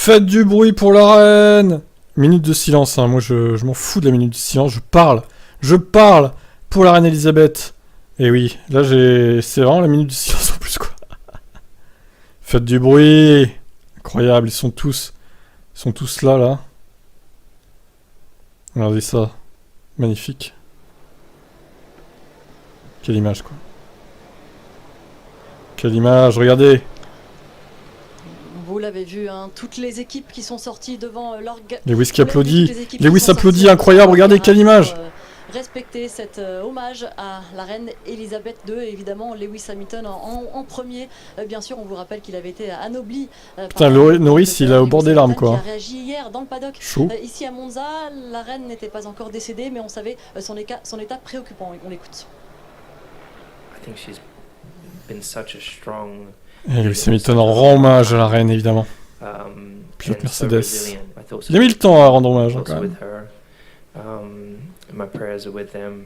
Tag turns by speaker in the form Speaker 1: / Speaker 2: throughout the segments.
Speaker 1: Faites du bruit pour la reine. Minute de silence, hein. Moi je m'en fous de la minute de silence, je parle pour la reine Elisabeth. Et oui, là c'est vraiment la minute de silence en plus quoi. Faites du bruit. Incroyable, ils sont tous là. Regardez ça, magnifique. Quelle image quoi. Quelle image, regardez.
Speaker 2: Vous l'avez vu, hein, toutes les équipes qui sont sorties devant
Speaker 1: Lewis qui applaudit. Lewis applaudit, incroyable, regardez quelle image.
Speaker 2: Respecter cet hommage à la reine Elisabeth II, et évidemment Lewis Hamilton en premier. Bien sûr, on vous rappelle qu'il avait été anobli.
Speaker 1: Putain, Norris, il est au bord des larmes quoi.
Speaker 2: Il a réagi hier dans le paddock.
Speaker 1: Chaud.
Speaker 2: Ici à Monza, la reine n'était pas encore décédée, mais on savait son état préoccupant. On l'écoute.
Speaker 1: Et Lewis Hamilton rend hommage à la reine évidemment. Pilote Mercedes. Il a mis le temps à rendre hommage hein, quand même.
Speaker 3: My prayers are with them.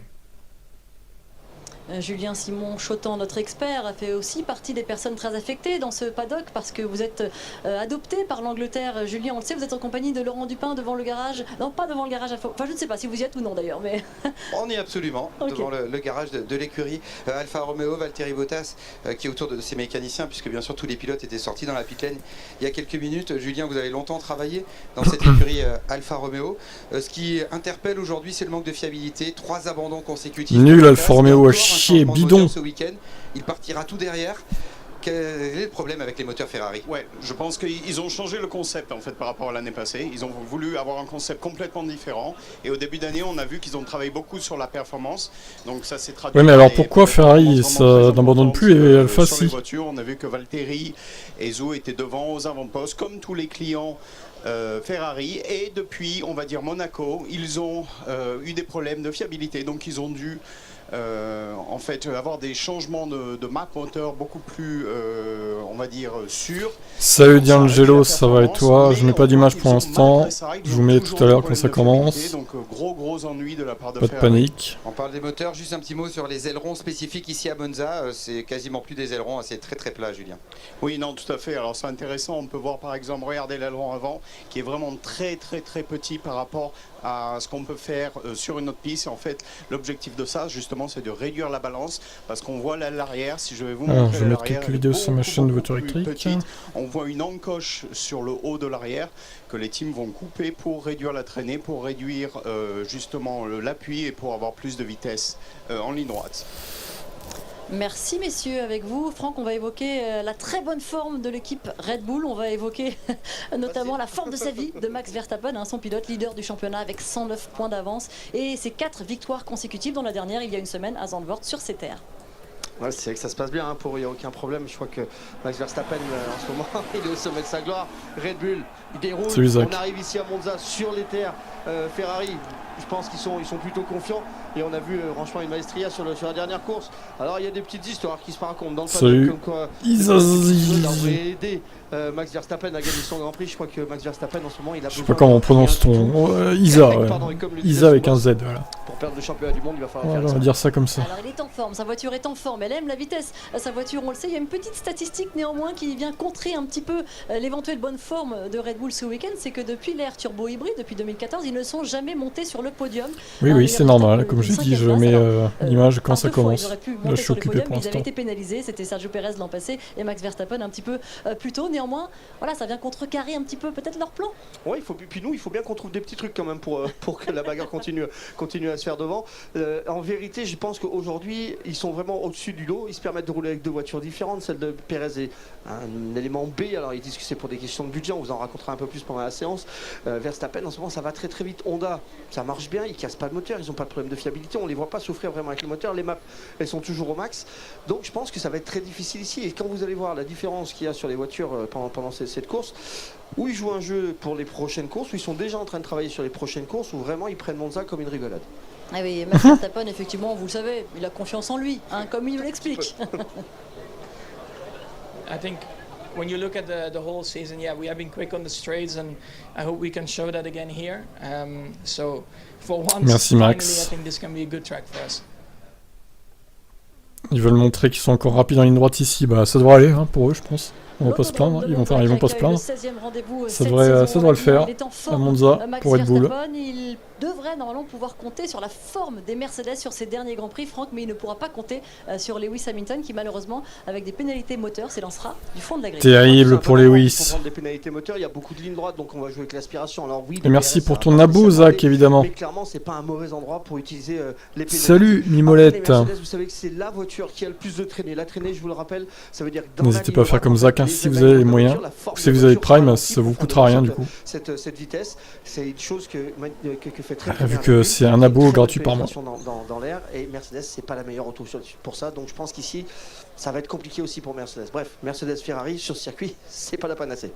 Speaker 2: Julien Simon Chotan, notre expert, a fait aussi partie des personnes très affectées dans ce paddock parce que vous êtes adopté par l'Angleterre. Julien, on le sait, vous êtes en compagnie de Laurent Dupin devant le garage. Non, pas devant le garage. Enfin, je ne sais pas si vous y êtes ou non d'ailleurs. Mais...
Speaker 4: On y est absolument, okay. Devant le garage de l'écurie Alfa Romeo, Valtteri Bottas qui est autour de ses mécaniciens, puisque bien sûr tous les pilotes étaient sortis dans la pit lane il y a quelques minutes. Julien, vous avez longtemps travaillé dans cette écurie Alfa Romeo. Ce qui interpelle aujourd'hui, c'est le manque de fiabilité. 3 abandons consécutifs.
Speaker 1: Nul Alfa Romeo à chier, bidon.
Speaker 4: Ce week-end, il partira tout derrière. Quel est le problème avec les moteurs Ferrari?
Speaker 5: Ouais, je pense qu'ils ont changé le concept en fait par rapport à l'année passée. Ils ont voulu avoir un concept complètement différent. Et au début d'année, on a vu qu'ils ont travaillé beaucoup sur la performance. Donc ça s'est traduit.
Speaker 1: Oui, mais alors pourquoi Ferrari ça n'abandonne plus et Alfa si?
Speaker 5: Sur les voitures, on a vu que Valtteri et Zhou étaient devant aux avant-postes, comme tous les clients. Ferrari, et depuis on va dire Monaco, ils ont eu des problèmes de fiabilité, donc ils ont dû en fait avoir des changements de marque moteur beaucoup plus on va dire sûrs.
Speaker 1: Salut D'Angelo, ça va et toi? Je mets pas d'image pour l'instant, je vous mets tout à l'heure quand ça commence.
Speaker 5: Donc gros ennui de la part de
Speaker 1: pas de panique.
Speaker 4: On parle des moteurs, juste un petit mot sur les ailerons spécifiques ici à Monza. C'est quasiment plus des ailerons, c'est très plat, Julien.
Speaker 5: Oui, non, tout à fait. Alors c'est intéressant, on peut voir par exemple, regardez l'aileron avant qui est vraiment très petit par rapport à ce qu'on peut faire sur une autre piste. Et en fait, l'objectif de ça, justement, c'est de réduire la balance parce qu'on voit là l'arrière. Si je vais vous montrer,
Speaker 1: je vais mettre quelques vidéos sur ma chaîne de voiture électrique.
Speaker 5: On voit une encoche sur le haut de l'arrière que les teams vont couper pour réduire la traînée, pour réduire justement l'appui et pour avoir plus de vitesse en ligne droite.
Speaker 2: Merci messieurs, avec vous Franck, on va évoquer la très bonne forme de l'équipe Red Bull, on va évoquer notamment la forme de sa vie de Max Verstappen, hein, son pilote leader du championnat avec 109 points d'avance et ses 4 victoires consécutives, dont la dernière il y a une semaine à Zandvoort sur ses terres.
Speaker 6: Ouais, c'est que ça se passe bien, hein, il n'y a aucun problème. Je crois que Max Verstappen en ce moment il est au sommet de sa gloire. Red Bull il déroule, on arrive ici à Monza sur les terres Ferrari. Je pense qu'ils sont plutôt confiants et on a vu franchement une maestria sur la dernière course. Alors il y a des petites histoires qui se racontent dans le paddock comme quoi aurait aidé Max Verstappen a gagné son Grand Prix. Je crois que Max Verstappen en ce moment il a.
Speaker 1: Je sais pas comment on prononce ton Isa, ouais. Isa avec un Z, voilà.
Speaker 6: Pour perdre le championnat du monde, il va falloir
Speaker 1: faire ça. On va dire ça comme ça.
Speaker 2: Alors il est en forme, sa voiture est en forme, elle aime la vitesse. Sa voiture, on le sait, il y a une petite statistique néanmoins qui vient contrer un petit peu l'éventuelle bonne forme de Red Bull ce week-end, c'est que depuis l'ère turbo hybride, depuis 2014, ils ne sont jamais montés sur le podium.
Speaker 1: Oui, c'est normal. Comme je dis, je mets l'image quand ça commence. Là, je suis occupé pour l'instant.
Speaker 2: Ils avaient été pénalisés, c'était Sergio Perez l'an passé et Max Verstappen un petit peu plus tôt. Néanmoins, voilà, ça vient contrecarrer un petit peu peut-être leur plan.
Speaker 6: Oui, puis nous, il faut bien qu'on trouve des petits trucs quand même pour que la bagarre continue à se faire devant. En vérité, je pense qu'aujourd'hui, ils sont vraiment au-dessus du lot. Ils se permettent de rouler avec 2 voitures différentes. Celle de Perez est un élément B. Alors, ils disent que c'est pour des questions de budget. On vous en racontera un peu plus pendant la séance. Verstappen, en ce moment, ça va très vite. Honda, ça marche bien. Ils cassent pas le moteur. Ils n'ont pas de problème de fiabilité. On les voit pas souffrir vraiment avec le moteur. Les maps, elles sont toujours au max. Donc, je pense que ça va être très difficile ici. Et quand vous allez voir la différence qu'il y a sur les voitures pendant cette course, où ils jouent un jeu pour les prochaines courses, où ils sont déjà en train de travailler sur les prochaines courses, où vraiment ils prennent Monza comme une rigolade.
Speaker 2: Ah oui, Max Verstappen, effectivement, vous le savez, il a confiance en lui, hein, comme il l'explique.
Speaker 7: I think when you look at the whole season, yeah, we have been quick on the straights, and I hope we can show that again here. So for once,
Speaker 1: merci Max.
Speaker 7: Finally, I think this can be a good track for us.
Speaker 1: Ils veulent montrer qu'ils sont encore rapides en ligne droite ici, bah ça devrait aller hein, pour eux, je pense. On va pas se plaindre, ils vont pas se plaindre. Ça
Speaker 2: Ça
Speaker 1: devrait le faire à Monza pour Red Bull.
Speaker 2: Il devrait normalement pouvoir compter sur la forme des Mercedes sur ces derniers Grands Prix, Franck, mais il ne pourra pas compter sur Lewis Hamilton qui malheureusement, avec des pénalités moteurs, s'élancera du fond de la grille.
Speaker 1: Terrible pour Lewis.
Speaker 6: Pour prendre des pénalités moteurs, il y a beaucoup de lignes droites, donc on va jouer avec l'aspiration. Alors oui,
Speaker 1: Et merci pour ton abo, Zach, évidemment.
Speaker 6: mais clairement, c'est pas un mauvais endroit pour utiliser les pénalités.
Speaker 1: Salut, Mimolette.
Speaker 6: Après, les Mercedes, vous savez que c'est la voiture qui a le plus de traînée. La traînée, je vous le rappelle, ça veut dire que dans la
Speaker 1: N'hésitez
Speaker 6: ligne
Speaker 1: pas à faire
Speaker 6: droite,
Speaker 1: comme Zach, hein,
Speaker 6: les
Speaker 1: si vous avez les
Speaker 6: événements de
Speaker 1: moyens.
Speaker 6: voiture, la forme
Speaker 1: Si
Speaker 6: de
Speaker 1: vous avez
Speaker 6: voiture
Speaker 1: Prime,
Speaker 6: ralentit
Speaker 1: ça vous coûtera
Speaker 6: profondément
Speaker 1: rien du coup.
Speaker 6: cette vitesse, c'est une chose que fait très
Speaker 1: Vu
Speaker 6: bien
Speaker 1: que
Speaker 6: Red Bull,
Speaker 1: c'est un
Speaker 6: qui a une
Speaker 1: abo
Speaker 6: très bonne
Speaker 1: gratuit par mois.
Speaker 6: pénétration dans l'air, et Mercedes, c'est pas la meilleure auto pour ça. Donc je pense qu'ici, ça va être compliqué aussi pour Mercedes. Bref, Mercedes-Ferrari sur circuit, c'est pas la panacée.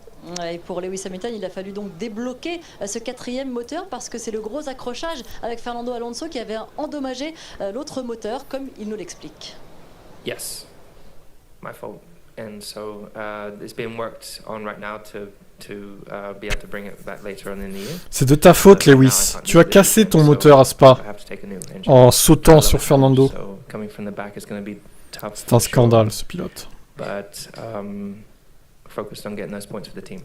Speaker 2: Et pour Lewis Hamilton, il a fallu donc débloquer ce quatrième moteur parce que c'est le gros accrochage avec Fernando Alonso qui avait endommagé l'autre moteur, comme il nous l'explique.
Speaker 3: Yes, my fault. And so it's being worked on right now to be able to bring it back later on in the year.
Speaker 1: C'est de ta faute, Lewis. Tu as cassé ton moteur à Spa en sautant sur Fernando. C'est un scandale, ce pilote.
Speaker 3: But focused on getting those points for the team.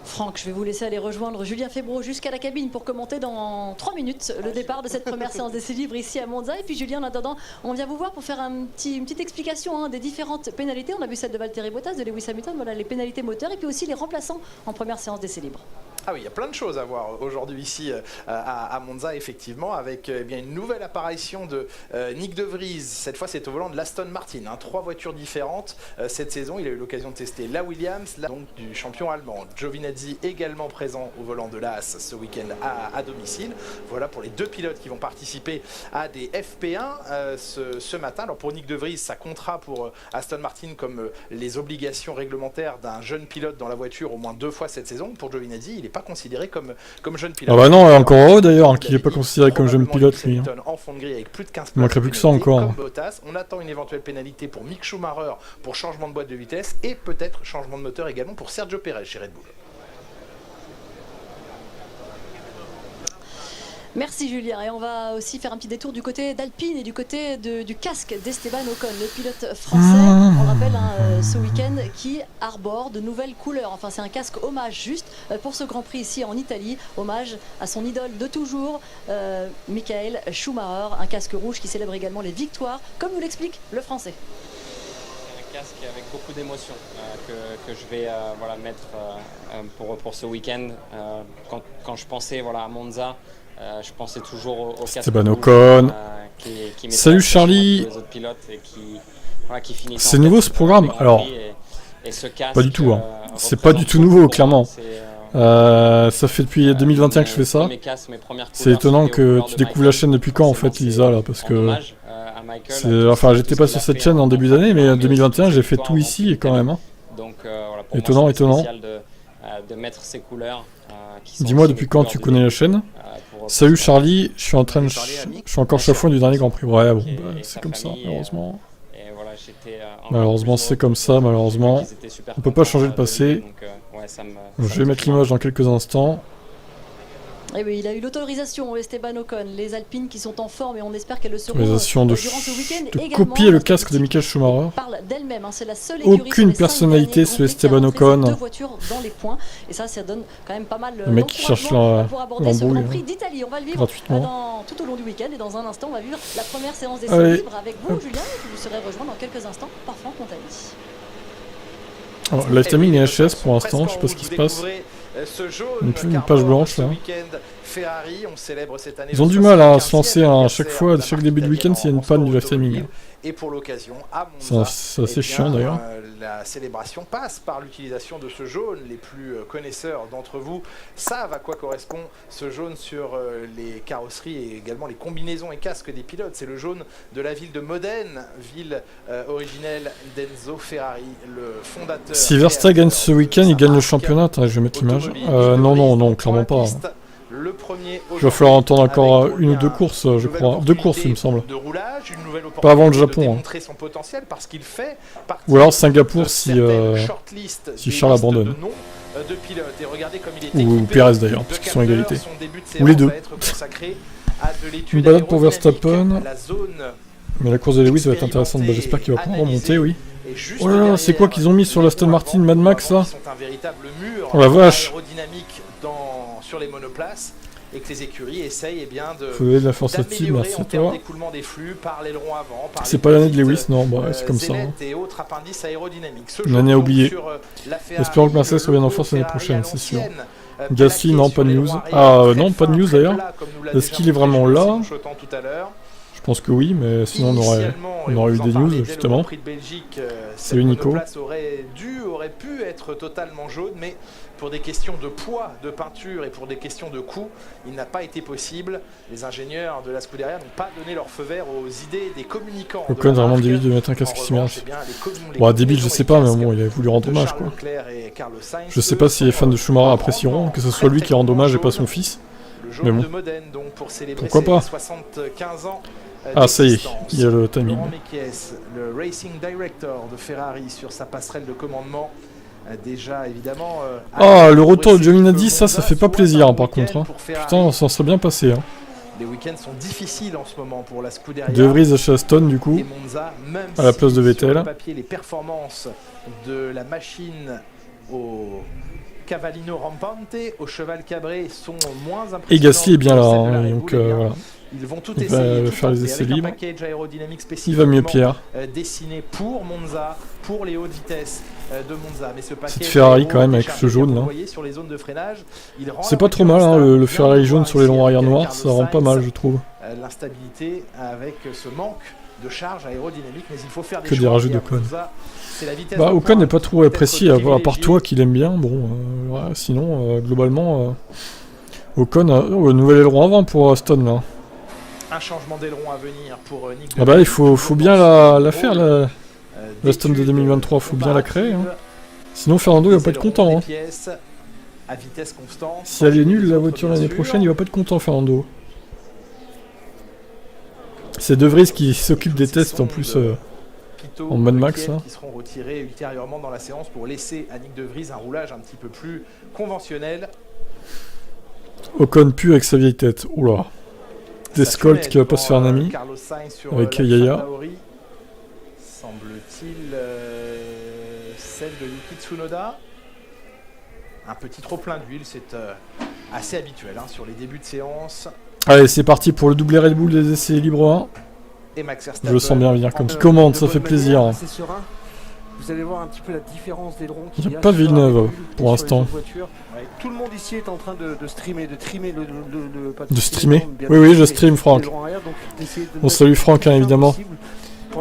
Speaker 2: Franck, je vais vous laisser aller rejoindre Julien Febvreau jusqu'à la cabine pour commenter dans 3 minutes le départ de cette première séance d'essais libres ici à Monza. Et puis Julien, en attendant, on vient vous voir pour faire une petite explication des différentes pénalités. On a vu celle de Valtteri Bottas, de Lewis Hamilton, voilà les pénalités moteurs et puis aussi les remplaçants en première séance d'essais libres.
Speaker 8: Ah oui, il y a plein de choses à voir aujourd'hui ici à Monza, effectivement, avec bien une nouvelle apparition de Nyck de Vries. Cette fois, c'est au volant de l'Aston Martin. 3 voitures différentes cette saison. Il a eu l'occasion de tester la Williams, donc du champion allemand. Giovinazzi également présent au volant de l'As ce week-end à domicile. Voilà pour les 2 pilotes qui vont participer à des FP1 ce matin. Alors pour Nyck de Vries, ça comptera pour Aston Martin comme les obligations réglementaires d'un jeune pilote dans la voiture au moins 2 fois cette saison. Pour Giovinazzi, il n'est pas considéré comme jeune pilote.
Speaker 1: Ah bah non, encore heureux d'ailleurs qu'il n'est pas considéré comme jeune pilote lui.
Speaker 8: En fond de grille avec plus de 15
Speaker 1: Il manquerait plus que ça encore.
Speaker 8: Bottas. On attend une éventuelle pénalité pour Mick Schumacher pour changement de boîte de vitesse et peut-être changement de moteur également pour Sergio Pérez chez Red Bull.
Speaker 2: Merci Julien, et on va aussi faire un petit détour du côté d'Alpine et du côté du casque d'Esteban Ocon, le pilote français, on rappelle ce week-end, qui arbore de nouvelles couleurs. Enfin c'est un casque hommage juste pour ce Grand Prix ici en Italie, hommage à son idole de toujours, Michael Schumacher, un casque rouge qui célèbre également les victoires, comme nous l'explique le français.
Speaker 9: C'est un casque avec beaucoup d'émotions que je vais mettre pour ce week-end. Quand je pensais à Monza, je pensais toujours au casque
Speaker 1: Esteban Ocon. Salut Charlie. C'est nouveau ce programme. Alors, pas du tout. C'est pas du tout nouveau, clairement. Ça fait depuis 2021 que je fais ça. C'est étonnant que tu découvres la chaîne depuis quand en fait, Lisa, là, parce que enfin, j'étais pas sur cette chaîne en début d'année, mais en 2021 j'ai fait tout ici quand même. Étonnant. Dis-moi depuis quand tu connais la chaîne. Salut Charlie, je suis encore chafouin du dernier Grand Prix. Ouais, bon, c'est comme ça, malheureusement. Malheureusement, c'est comme ça, malheureusement. On peut pas changer le passé. Je vais mettre l'image dans quelques instants.
Speaker 2: Et oui, il a eu l'autorisation, Esteban Ocon, les Alpines qui sont en forme et on espère qu'elles le seront
Speaker 1: Autorisation
Speaker 2: durant ce week-end.
Speaker 1: de copier le casque de Michael Schumacher.
Speaker 2: C'est la seule
Speaker 1: aucune personnalité sur Esteban Ocon.
Speaker 2: 2 voitures dans les points et ça donne quand même pas mal
Speaker 1: le mec qui cherche l'embrouille
Speaker 2: ce Grand Prix d'Italie. On va le vivre
Speaker 1: gratuitement
Speaker 2: tout au long du week-end et dans un instant on va vivre la première séance d'essai libre avec vous Julien et vous serez rejoint dans quelques instants par Franck Montagny.
Speaker 1: Alors, live timing et HS pour l'instant, je sais pas ce qui se passe. Une page blanche là.
Speaker 8: Ferrari, on célèbre cette année.
Speaker 1: Ils ont du mal à se lancer à chaque fois, à chaque début de week-end s'il y a une panne du live timing.
Speaker 8: Et pour l'occasion, à Monza,
Speaker 1: c'est assez chiant d'ailleurs.
Speaker 8: La célébration passe par l'utilisation de ce jaune. Les plus connaisseurs d'entre vous savent à quoi correspond ce jaune sur les carrosseries et également les combinaisons et casques des pilotes. C'est le jaune de la ville de Modène, ville originelle d'Enzo Ferrari, le fondateur.
Speaker 1: Si Verstappen gagne ce week-end, il gagne le championnat. Attends, je vais mettre l'image. Non, clairement pas. Il va falloir entendre encore une ou 2 courses, je crois. 2 courses, il me semble. Pas avant le Japon. Ou alors Singapour si Charles abandonne. Ou Pérez d'ailleurs, parce qu'ils sont à égalité. Ou les deux. Une balade pour Verstappen. Mais la course de Lewis va être intéressante. Bah, j'espère qu'il va pouvoir remonter, oui. Oh là là, c'est quoi qu'ils ont mis sur l'Aston Martin Mad Max là?
Speaker 8: Ils sont un véritable mur
Speaker 1: Oh la vache!
Speaker 8: aérodynamique sur les monoplaces et que les écuries essayent de
Speaker 1: Faut donner de la force à Tim, merci à toi.
Speaker 8: d'écoulement des flux par l'aileron avant.
Speaker 1: C'est pas l'année de Lewis, non, bah c'est comme ça. Hein.
Speaker 8: Et autres appendices aérodynamiques.
Speaker 1: Une année à oublier. Espérons que Mercedes revienne en force l'année prochaine, c'est sûr. Gasly, non, pas de news. Ah non, pas de news d'ailleurs. Est-ce qu'il est vraiment là? Je pense que oui, mais sinon on aurait eu des news justement. Salut Nico.
Speaker 8: La place aurait pu être totalement jaune, mais pour des questions de poids de peinture et pour des questions de coût, il n'a pas été possible. Les ingénieurs de la Scuderia n'ont pas donné leur feu vert aux idées des communicants.
Speaker 1: Ocon vraiment débile de mettre un casque immerse. Bon, débile, je sais pas, mais bon, il avait voulu rendre hommage quoi. Je sais pas si les fans de Schumacher apprécieront que ce soit lui qui rende hommage et pas son fils. Mais bon, pourquoi pas?
Speaker 8: 75 ans.
Speaker 1: Ah ça y est, il y a le timing.
Speaker 8: Le racing director de Ferrari sur sa passerelle de commandement. Déjà évidemment.
Speaker 1: Ah, le retour de Giovinazzi, ça fait pas plaisir par contre. Hein. Putain, on s'en serait bien passé. Hein.
Speaker 8: Les week-ends sont difficiles en ce moment pour la Scuderia.
Speaker 1: De Vries chez Aston du coup,
Speaker 8: Monza,
Speaker 1: à la place de Vettel.
Speaker 8: Sur le papier, les performances de la machine au Cavallino Rampante, au cheval cabré sont moins impressionnantes.
Speaker 1: Et Gasly est bien là, hein, donc voilà.
Speaker 8: Ils vont tout
Speaker 1: essayer,
Speaker 8: va
Speaker 1: faire les essais libres.
Speaker 8: Il
Speaker 1: va mieux Pierre.
Speaker 8: Dessiné pour Monza, pour les hautes vitesses de Monza. Mais ce
Speaker 1: cette Ferrari quand même avec ce jaune là.
Speaker 8: Sur les zones de freinage,
Speaker 1: c'est pas trop mal hein, le Ferrari jaune sur les longs arrière noirs, ça rend pas mal je trouve.
Speaker 8: L'instabilité avec ce manque de charge aérodynamique, mais il faut faire des
Speaker 1: que des rajouts d'Ocon. Bah Ocon n'est pas trop apprécié à part toi qui l'aime bien. Bon, ouais, sinon globalement Ocon le nouvel aileron avant pour Aston là.
Speaker 8: Un changement d'aileron à venir pour Nick.
Speaker 1: Ah bah il faut bien la faire la Stone de 2023, faut bien la créer. Hein. Sinon Fernando il va pas être content. Hein.
Speaker 8: À vitesse constante.
Speaker 1: Si elle est nulle la voiture l'année prochaine, il va pas être content Fernando. C'est De Vries qui s'occupe des tests en plus en Mad Max. Hein.
Speaker 8: Qui seront retirés ultérieurement dans la séance pour laisser à Nick De Vries un roulage un petit peu plus conventionnel.
Speaker 1: Ocon pue avec sa vieille tête. Oula. Descolt qui va pas se faire un ami avec Yaya.
Speaker 8: Semble-t-il celle de Yuki Tsunoda. Un petit trop plein d'huile, c'est assez habituel hein, sur les débuts de séance.
Speaker 1: Allez, c'est parti pour le doublé Red Bull des essais libres 1.
Speaker 8: Et Max Verstappen,
Speaker 1: je le sens bien venir comme qui commande, ça fait plaisir.
Speaker 6: C'est serein. Vous allez voir un petit peu la différence d'aileron qu'il
Speaker 1: y a. Pas Villeneuve pour l'instant.
Speaker 6: Ouais, tout le monde ici est en train de streamer, de trimer le
Speaker 1: de streamer. Oui, je stream Franck. On salue Franck hein, évidemment.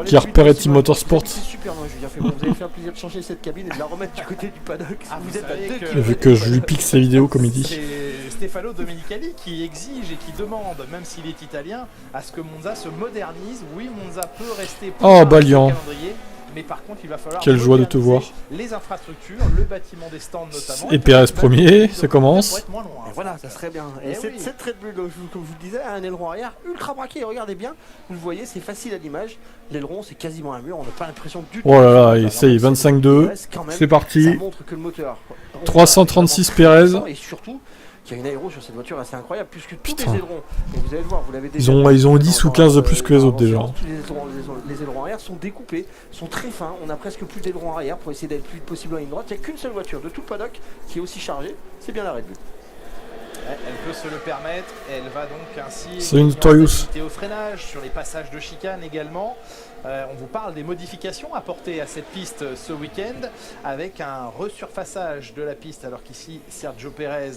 Speaker 1: Qui a repéré Team Motorsport.
Speaker 6: C'est super, moi, je veux dire, vous allez faire plaisir de changer cette cabine et de la remettre du côté du paddock.
Speaker 8: Vous êtes à 2 km.
Speaker 1: Vu que je lui pique ses vidéos comme il dit.
Speaker 8: C'est Stefano Domenicali qui exige et qui demande, même s'il est italien, à ce que Monza se modernise. Oui, Monza peut rester
Speaker 1: oh, Balian.
Speaker 8: Mais par contre, il va falloir
Speaker 1: quelle joie de te voir.
Speaker 8: Les infrastructures, le bâtiment des stands notamment.
Speaker 1: Et Pérez premier, ça commence.
Speaker 6: Et voilà, ça serait bien. Et cette Red Bull, comme je vous le disais, a un aileron arrière ultra braqué. Regardez bien, vous le voyez, c'est facile à l'image. L'aileron, c'est quasiment un mur. On n'a pas l'impression du tout.
Speaker 1: Oh là là, et ça y est, 25-2. C'est parti.
Speaker 6: Ça montre que le moteur.
Speaker 1: 336 Pérez.
Speaker 6: Et surtout, il y a une aéro sur cette voiture assez incroyable puisque tous les ailerons, et vous allez le voir, vous l'avez déjà
Speaker 1: ils ont 10 ou 15 de plus que les autres déjà.
Speaker 6: Les ailerons arrière sont découpés, sont très fins, on a presque plus d'ailerons arrière pour essayer d'être le plus possible en ligne droite. Il n'y a qu'une seule voiture de tout le paddock qui est aussi chargée, c'est bien la Red Bull.
Speaker 8: Elle peut se le permettre, elle va donc ainsi
Speaker 1: c'est une Notorious
Speaker 8: au freinage sur les passages de chicane également. On vous parle des modifications apportées à cette piste ce week-end avec un resurfaçage de la piste alors qu'ici Sergio Pérez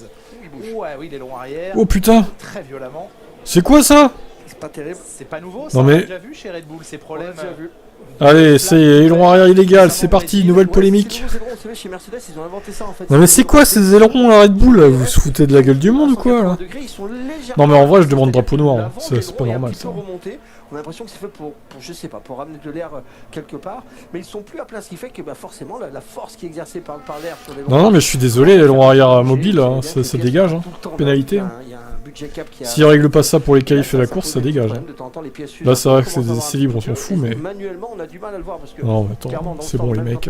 Speaker 8: oui l'aileron arrière très violemment.
Speaker 1: C'est quoi ça?
Speaker 6: C'est pas terrible.
Speaker 8: C'est pas nouveau, ça
Speaker 1: on a
Speaker 8: déjà vu chez Red Bull ces problèmes.
Speaker 1: Allez, c'est aileron arrière illégal, c'est parti, nouvelle polémique.
Speaker 6: Chez Mercedes, ils ont inventé ça en fait.
Speaker 1: Non mais c'est quoi ces ailerons à Red Bull là? Vous se foutez de la gueule du monde ou quoi là? Non mais en vrai je demande drapeau noir, hein. C'est pas normal ça.
Speaker 6: On a l'impression que c'est fait pour je sais pas, pour ramener de l'air quelque part, mais ils sont plus à plat, ce qui fait que forcément la force qui est exercée par l'air sur les
Speaker 1: non mais je suis désolé, l'aileron arrière mobile, hein, ça dégage, hein. Pénalité. Hein. S'ils règlent pas ça pour les qualifs et la course, ça dégage. Hein. Là c'est vrai que c'est des essais libres, on s'en fout, mais...
Speaker 6: Manuellement on a du mal à le voir parce que...
Speaker 1: Non mais attends, c'est bon les mecs.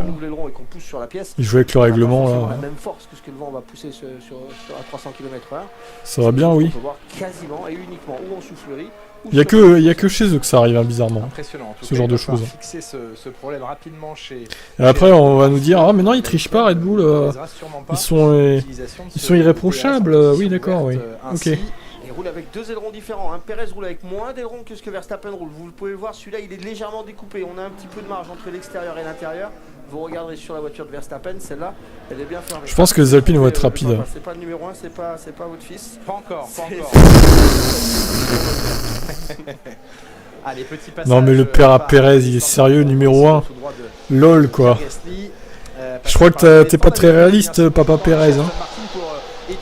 Speaker 1: Ils jouent avec le
Speaker 6: on
Speaker 1: règlement là.
Speaker 6: La même force que ce que le vent va pousser à 300 km/h.
Speaker 1: Ça va bien, oui.
Speaker 6: On peut voir quasiment et uniquement ou en soufflerie
Speaker 1: Il y a que chez eux que ça arrive, hein, bizarrement.
Speaker 8: Impressionnant, en tout
Speaker 1: Ce
Speaker 8: cas,
Speaker 1: genre
Speaker 8: il
Speaker 1: de
Speaker 8: va falloir
Speaker 1: choses.
Speaker 8: fixer ce problème rapidement chez...
Speaker 1: Et après, on va nous dire, ah mais non, ils trichent pas, Red Bull. Ils sont irréprochables. Oui, d'accord, oui. Ok.
Speaker 6: Il roule avec deux ailerons différents. Perez roule avec moins d'ailerons que ce que Verstappen roule. Vous pouvez le voir, celui-là il est légèrement découpé. On a un petit peu de marge entre l'extérieur et l'intérieur. Vous regarderez sur la voiture de Verstappen, celle-là, elle est bien fermée.
Speaker 1: Je pense que les Alpines vont être rapides.
Speaker 6: C'est pas le numéro 1, c'est pas votre fils.
Speaker 8: Pas encore. Allez, petit passage.
Speaker 1: Non mais le père à Perez, il est sérieux, numéro 1. LOL quoi. Je crois que t'es pas très réaliste, papa Perez. Hein.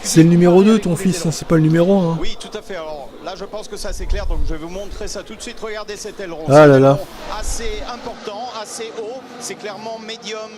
Speaker 1: C'est le numéro 2 ton fils, hein, c'est pas le numéro 1. Hein.
Speaker 5: Oui, tout à fait. Alors là, je pense que ça c'est clair, donc je vais vous montrer ça tout de suite. Regardez cet aileron.
Speaker 1: Ah là là.
Speaker 5: Assez important, assez haut. C'est clairement médium,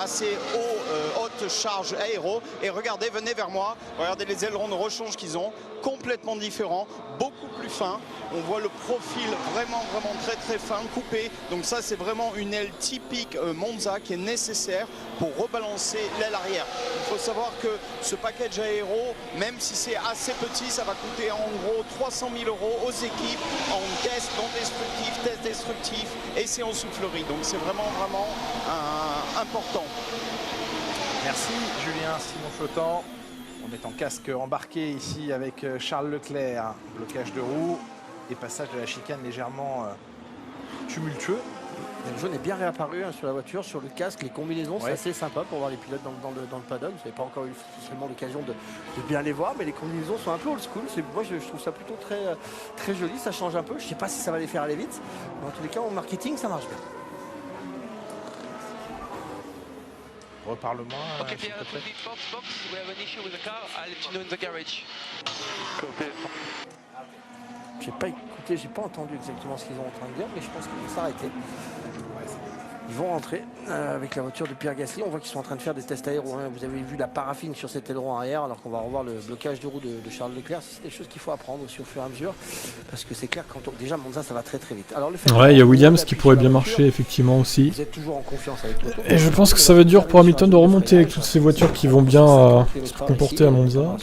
Speaker 5: assez haut, haute charge aéro. Et regardez, venez vers moi. Regardez les ailerons de rechange qu'ils ont, complètement différents, beaucoup plus fins. On voit le profil vraiment très très fin, coupé. Donc ça, c'est vraiment une aile typique Monza qui est nécessaire pour rebalancer l'aile arrière. Il faut savoir que ce package aéro, même si c'est assez petit, ça va coûter en gros 300 000 € aux équipes en test non destructif, test destructif et c'est en soufflerie. Donc c'est vraiment important.
Speaker 8: Merci Julien Simon Flotan. On est en casque embarqué ici avec Charles Leclerc. Blocage de roue et passage de la chicane légèrement tumultueux.
Speaker 6: Le jaune est bien réapparu sur la voiture, sur le casque, les combinaisons, c'est assez sympa pour voir les pilotes dans le paddock. Vous n'avez pas encore eu seulement l'occasion de bien les voir, mais les combinaisons sont un peu old school. Moi je trouve ça plutôt très joli, ça change un peu. Je ne sais pas si ça va les faire aller vite, mais en tous les cas en marketing ça marche bien.
Speaker 8: Reparle-moi.
Speaker 10: Okay, Pierre, box. We have an issue with the car. I'll let you know in the garage.
Speaker 6: J'ai pas écouté, j'ai pas entendu exactement ce qu'ils sont en train de dire, mais je pense qu'ils vont s'arrêter. Ils vont rentrer avec la voiture de Pierre Gasly. On voit qu'ils sont en train de faire des tests aéro. Hein. Vous avez vu la paraffine sur cet aileron arrière, alors qu'on va revoir le blocage de roue de Charles Leclerc. C'est des choses qu'il faut apprendre aussi au fur et à mesure, parce que c'est clair quand déjà Monza ça va très vite. Alors,
Speaker 1: ouais, il y a Williams qui pourrait bien marcher effectivement aussi.
Speaker 6: Vous êtes toujours en confiance avec l'auto.
Speaker 1: Et je pense que ça va être dur pour Hamilton de remonter avec toutes ces voitures qui vont bien se comporter à Monza.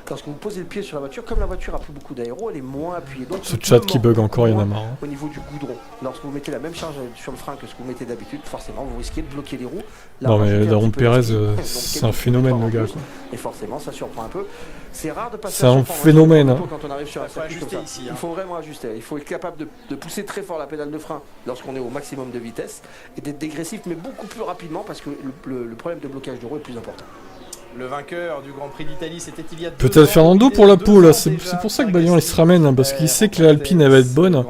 Speaker 6: Lorsque vous posez le pied sur la voiture, comme la voiture a plus beaucoup d'aéro, elle est moins appuyée. Donc,
Speaker 1: ce chat qui bug encore, il y en a marre.
Speaker 6: Au niveau du goudron, lorsque vous mettez la même charge sur le frein que ce que vous mettez d'habitude, forcément vous risquez de bloquer les roues.
Speaker 1: Non mais Daron Perez, c'est un phénomène le gars. Quoi.
Speaker 6: Et forcément ça surprend un peu. C'est rare de passer
Speaker 1: c'est un phénomène.
Speaker 6: Quand on arrive sur un circuit comme ça.
Speaker 8: Ici, hein.
Speaker 6: Il faut vraiment ajuster. Il faut être capable de pousser très fort la pédale de frein lorsqu'on est au maximum de vitesse et d'être dégressif mais beaucoup plus rapidement parce que le problème de blocage de roue est plus important.
Speaker 8: Le vainqueur du Grand Prix d'Italie, c'était il y a 2 ans.
Speaker 1: Peut-être Fernando pour la pole, c'est pour ça que Balian il se ramène, hein, parce qu'il sait que l'Alpine elle va être bonne.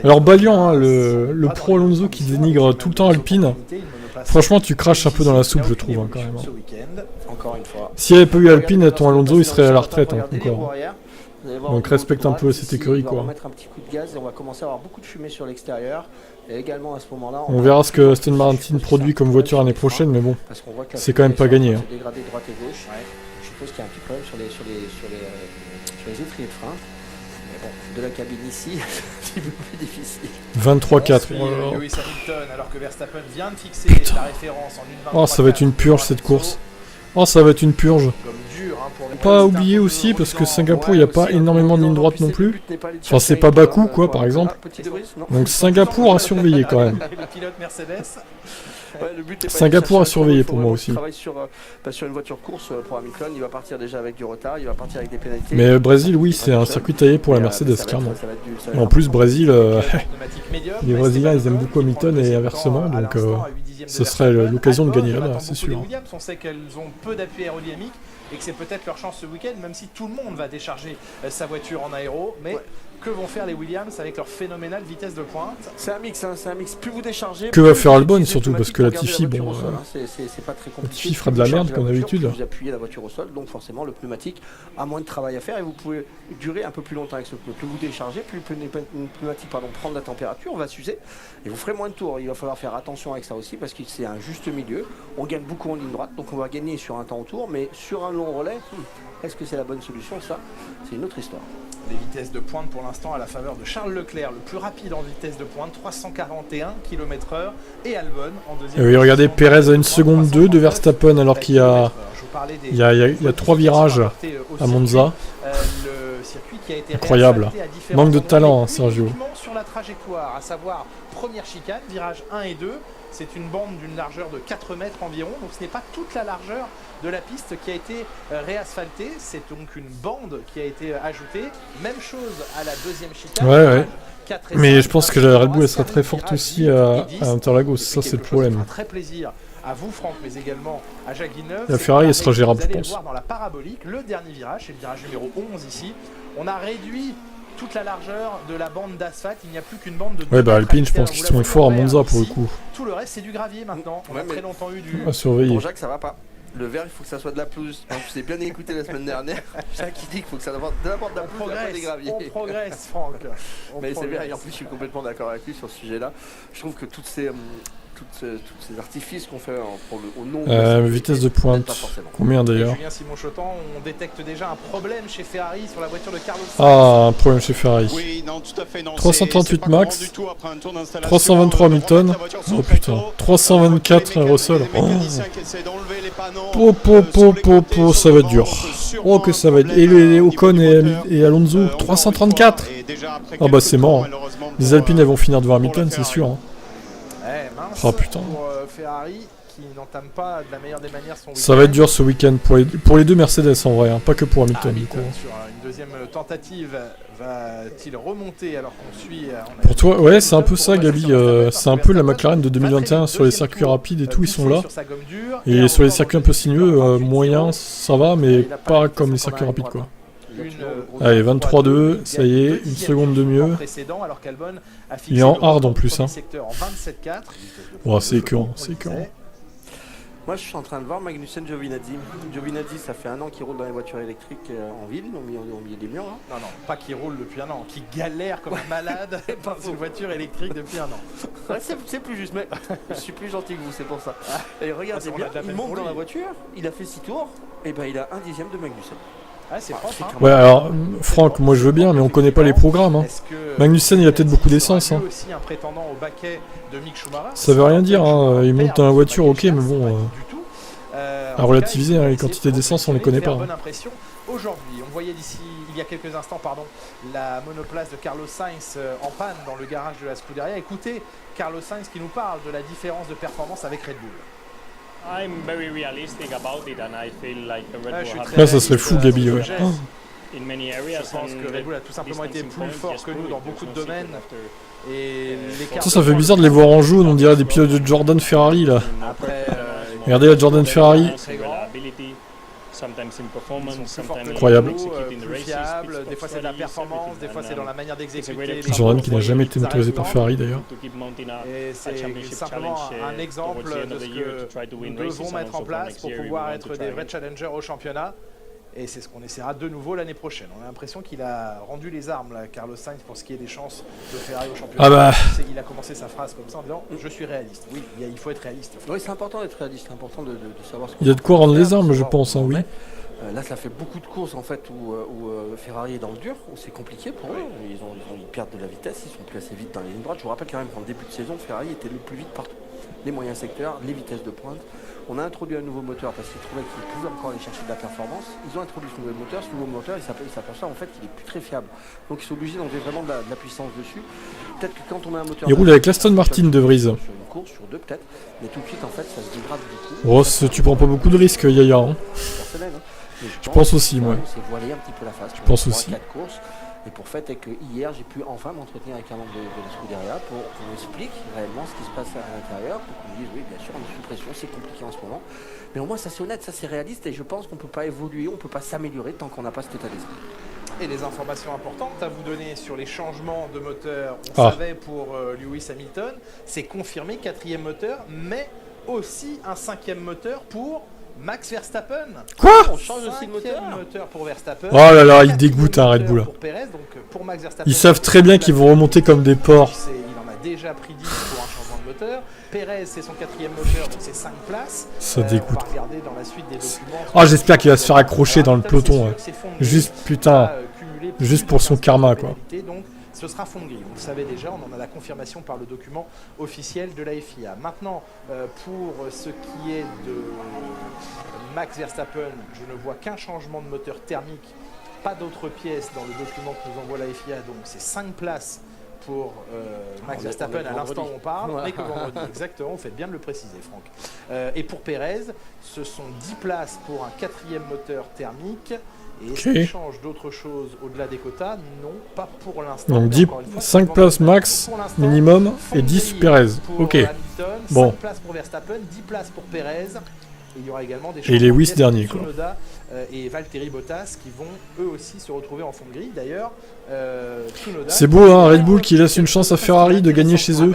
Speaker 1: Alors Balian, hein, le pro Alonso qui dénigre tout le temps Alpine, franchement tu craches un peu dans la soupe je trouve hein, quand même.
Speaker 6: Encore une fois.
Speaker 1: S'il n'y avait pas eu Alpine, ton Alonso il serait à la retraite hein, encore. Donc respecte un peu cette écurie quoi.
Speaker 6: On va mettre un petit coup de gaz et on va commencer à avoir beaucoup de fumée sur l'extérieur. Et également à ce moment-là,
Speaker 1: on verra ce que Aston Martin produit comme voiture l'année prochaine, mais bon, c'est quand même pas gagné. Hein.
Speaker 6: Dégradé droite et gauche. Je suppose qu'il y a un petit problème sur les étriers de frein. Mais bon, de la cabine ici, c'est un petit peu plus difficile.
Speaker 1: 23-4.
Speaker 8: Lewis Hamilton, alors que Verstappen vient de fixer la référence en 1.23.
Speaker 1: Oh, ça va être une purge cette course. Oh, ça va être une purge. Pas oublier aussi, parce que Singapour, il n'y a pas énormément de lignes droites non plus. Enfin, c'est pas Bakou, quoi, par exemple. Donc Singapour à surveiller quand même. Singapour à surveiller pour moi aussi.
Speaker 6: Il travaille sur une voiture course pour Hamilton, il va partir déjà avec du retard, il va partir avec des pénalités.
Speaker 1: Mais Brésil, oui, c'est un circuit taillé pour la Mercedes, clairement. Et en plus, Brésil, les Brésiliens, ils aiment beaucoup Hamilton et inversement, donc ce serait l'occasion de gagner là-bas, c'est sûr.
Speaker 8: On sait qu'elles ont peu d'appui aérodynamique et que c'est peut-être leur chance ce week-end, même si tout le monde va décharger sa voiture en aéro, mais... Que vont faire les Williams avec leur phénoménale vitesse de pointe?
Speaker 6: C'est un mix, hein, c'est un mix. Plus vous déchargez.
Speaker 1: Que va faire Albon surtout parce que Latifi, bon,
Speaker 6: c'est pas très compliqué.
Speaker 1: Latifi fera de la merde comme d'habitude.
Speaker 6: Vous appuyez la voiture au sol, donc forcément le pneumatique a moins de travail à faire et vous pouvez durer un peu plus longtemps avec ce pneu. Plus vous déchargez, plus le pneumatique prend de la température, va s'user et vous ferez moins de tours. Il va falloir faire attention avec ça aussi parce que c'est un juste milieu. On gagne beaucoup en ligne droite, donc on va gagner sur un temps au tour, mais sur un long relais, est-ce que c'est la bonne solution? Ça, c'est une autre histoire.
Speaker 8: Les vitesses de pointe pour l'instant à la faveur de Charles Leclerc, le plus rapide en vitesse de pointe, 341 km/h, et Albon en deuxième.
Speaker 1: Et oui, regardez, Perez à 1 seconde 2 de Verstappen alors qu'il y a 3 virages à Monza.
Speaker 8: Le circuit qui a été
Speaker 1: Incroyable.
Speaker 8: réasphalté à différents
Speaker 1: Manque de
Speaker 8: endroits,
Speaker 1: talent,
Speaker 8: mais
Speaker 1: hein, Sergio.
Speaker 8: uniquement sur la trajectoire, à savoir première chicane, virage 1 et 2. C'est une bande d'une largeur de 4 mètres environ, donc ce n'est pas toute la largeur de la piste qui a été réasphaltée, c'est donc une bande qui a été ajoutée. Même chose à la deuxième chicane.
Speaker 1: Ouais.
Speaker 8: 4 et
Speaker 1: Mais
Speaker 8: 5,
Speaker 1: je pense que la Red Bull elle sera très forte aussi à Interlagos, ça c'est le problème.
Speaker 8: Très plaisir à vous Franck, mais également à Jacques Villeneuve.
Speaker 1: La Ferrari elle sera gérable,
Speaker 8: vous
Speaker 1: je
Speaker 8: allez le
Speaker 1: pense.
Speaker 8: voir dans la parabolique, le dernier virage, c'est le virage numéro 11 ici. On a réduit toute la largeur de la bande d'asphalte, il n'y a plus qu'une bande de...
Speaker 1: Ouais, bah Alpine, je pense qu'ils sont forts à Monza pour le coup.
Speaker 8: Tout le reste, c'est du gravier maintenant. On a très longtemps eu du...
Speaker 1: À surveiller.
Speaker 11: Pour Jacques, ça va pas. Le vert, il faut que ça soit de la pelouse. Je t'ai bien écouté la semaine dernière. Jacques, il dit qu'il faut que ça soit d'abord de la pelouse et après des graviers.
Speaker 8: On progresse, Franck.
Speaker 11: Mais c'est bien, et en plus, je suis complètement d'accord avec lui sur ce sujet-là. Je trouve que tous ces artifices qu'on fait au nom de
Speaker 1: vitesse de pointe. Combien d'ailleurs?
Speaker 8: Julien Simon-Chotan, on détecte déjà un problème chez Ferrari sur la voiture de Carlos Sainz.
Speaker 1: Ah, un problème chez Ferrari.
Speaker 5: Oui, non, tout à fait, non.
Speaker 1: 338 max, 323 Hamilton, oh putain, 324 Russell. Oh, ça va être dur. Oh, que ça va être. Et les Ocon et Alonso, 334. Ah bah c'est mort. Les Alpines elles vont finir devant Hamilton, c'est sûr. Hein. Oh putain.
Speaker 8: Pour Ferrari qui n'entame pas de la meilleure des manières son week-end.
Speaker 1: Ça va être dur ce week-end pour les deux Mercedes en vrai, hein, pas que pour Hamilton.
Speaker 8: Hamilton sur une deuxième tentative va-t-il remonter alors qu'on suit
Speaker 1: pour toi, ouais, c'est un peu ça, Gabi. C'est un peu la McLaren de 2021 sur les circuits rapides et tout, ils sont là. Et sur les circuits un peu sinueux, moyen, ça va, mais pas comme les circuits rapides quoi. Allez, 23-2, ça y est, une seconde de mieux. Il est en hard en plus. Hein. Oh, c'est écœurant, c'est écœurant.
Speaker 11: Moi, je suis en train de voir Magnussen Giovinazzi. Giovinazzi, ça fait 1 an qu'il roule dans les voitures électriques en ville, au milieu des murs. Hein.
Speaker 8: Non, pas qu'il roule depuis 1 an, qui galère comme un malade dans une voiture électrique depuis 1 an.
Speaker 11: Ouais, c'est plus juste, mais je suis plus gentil que vous, c'est pour ça. Et regardez bien, il monte dans la voiture, il a fait 6 tours, et ben il a 1/10 de Magnussen.
Speaker 8: Ah, c'est propre, hein.
Speaker 1: Ouais, alors, Franck, moi je veux bien, mais on connaît pas les programmes. Hein. Magnussen, il a peut-être beaucoup d'essence. Hein. Ça veut rien dire, hein. Il monte dans la voiture, ok, mais bon. À relativiser, hein, les quantités d'essence, on les connaît pas.
Speaker 8: Hein. Aujourd'hui, on voyait d'ici, il y a quelques instants, la monoplace de Carlos Sainz en panne dans le garage de la Scuderia. Écoutez Carlos Sainz qui nous parle de la différence de performance avec Red Bull.
Speaker 1: Là, ça serait fou, Gabi. Ouais.
Speaker 8: Je pense que Red Bull a tout simplement été plus fort que nous dans beaucoup de domaines. Et
Speaker 1: ça fait bizarre de les voir en jaune, on dirait des pilotes de Jordan Ferrari là. Regardez la Jordan Ferrari. Incroyable.
Speaker 8: Plus fiable, des fois c'est de la performance, des fois c'est dans la manière d'exécuter.
Speaker 1: Jordan qui n'a jamais été motorisé par Ferrari d'ailleurs.
Speaker 8: Et c'est simplement un exemple de ce que nous devons mettre en place pour pouvoir être des vrais challengers au championnat. Et c'est ce qu'on essaiera de nouveau l'année prochaine. On a l'impression qu'il a rendu les armes, là, Carlos Sainz, pour ce qui est des chances de Ferrari au championnat.
Speaker 1: Ah bah.
Speaker 8: Il a commencé sa phrase comme ça en disant « Je suis réaliste ». Oui, il faut être réaliste.
Speaker 11: Oui, c'est important d'être réaliste, c'est important de savoir ce qu'on...
Speaker 1: Il y a de quoi rendre les armes, je pense, hein, oui.
Speaker 11: Là, ça fait beaucoup de courses en fait où Ferrari est dans le dur, où c'est compliqué pour eux. Ils perdent de la vitesse, ils sont plus assez vite dans les lignes droites. Je vous rappelle quand même qu'en début de saison, Ferrari était le plus vite partout. Les moyens secteurs, les vitesses de pointe. On a introduit un nouveau moteur parce qu'ils trouvaient qu'ils pouvaient encore aller chercher de la performance. Ils ont introduit ce nouveau moteur. Ce nouveau moteur, ils s'aperçoivent en fait qu'il est plus très fiable. Donc ils sont obligés d'enlever vraiment de la puissance dessus. Peut-être que quand on met un moteur...
Speaker 1: Il roule avec l'Aston Martin de Vries.
Speaker 11: Sur une course, sur deux peut-être. Mais tout de suite, en fait, ça se dégrade beaucoup.
Speaker 1: Oh, tu prends pas beaucoup de risques, Yaya. Hein.
Speaker 11: Personnel, hein.
Speaker 1: Je pense aussi, moi.
Speaker 11: C'est voiler un petit peu la face.
Speaker 1: Je pense aussi.
Speaker 11: Et pour fait est que hier j'ai pu enfin m'entretenir avec un membre de la Scuderia pour qu'on m'explique réellement ce qui se passe à l'intérieur, pour qu'on me dise oui bien sûr on est sous pression, c'est compliqué en ce moment. Mais au moins ça c'est honnête, ça c'est réaliste et je pense qu'on ne peut pas évoluer, on ne peut pas s'améliorer tant qu'on n'a pas cet état d'esprit.
Speaker 8: Et les informations importantes à vous donner sur les changements de moteur, on savait pour Lewis Hamilton, c'est confirmé, 4e moteur, mais aussi un 5e moteur pour Max Verstappen.
Speaker 1: Quoi?
Speaker 11: On change aussi le
Speaker 8: moteur pour Verstappen.
Speaker 1: Oh là là, il dégoûte un Red Bull.
Speaker 8: Pour Perez, donc pour Max Verstappen,
Speaker 1: ils savent très bien qu'ils vont remonter comme des porcs.
Speaker 8: Il en a déjà pris 10 pour un changement de moteur. Perez, c'est son 4e moteur, donc c'est 5 places.
Speaker 1: Ça dégoûte.
Speaker 8: On va regarder dans la suite des documents.
Speaker 1: Oh, j'espère qu'il va se faire accrocher dans le peloton. Hein. Juste, putain, juste pour son karma, quoi.
Speaker 8: Donc, ce sera Fongi. Vous le savez déjà, on en a la confirmation par le document officiel de la FIA. Maintenant, pour ce qui est de Max Verstappen, je ne vois qu'un changement de moteur thermique pas d'autres pièces dans le document que nous envoie la FIA, donc c'est 5 places pour Max Verstappen à l'instant où on parle, mais que vendredi, exactement, vous faites bien de le préciser, Franck. Et pour Pérez, ce sont 10 places pour un 4e moteur thermique. Et est-ce qu'il change d'autres choses au-delà des quotas? Non, pas pour l'instant.
Speaker 1: Donc 5 places max minimum et 10 Pérez. Ok.
Speaker 8: Hamilton,
Speaker 1: bon.
Speaker 8: 5 places pour Verstappen, 10 places pour Pérez. Et il y aura également des
Speaker 1: et les 8 derniers, quoi.
Speaker 8: Tsunoda et Valtteri Bottas qui vont eux aussi se retrouver en fond de grille. D'ailleurs,
Speaker 1: c'est beau, hein, Red Bull qui laisse une chance à Ferrari de gagner chez eux.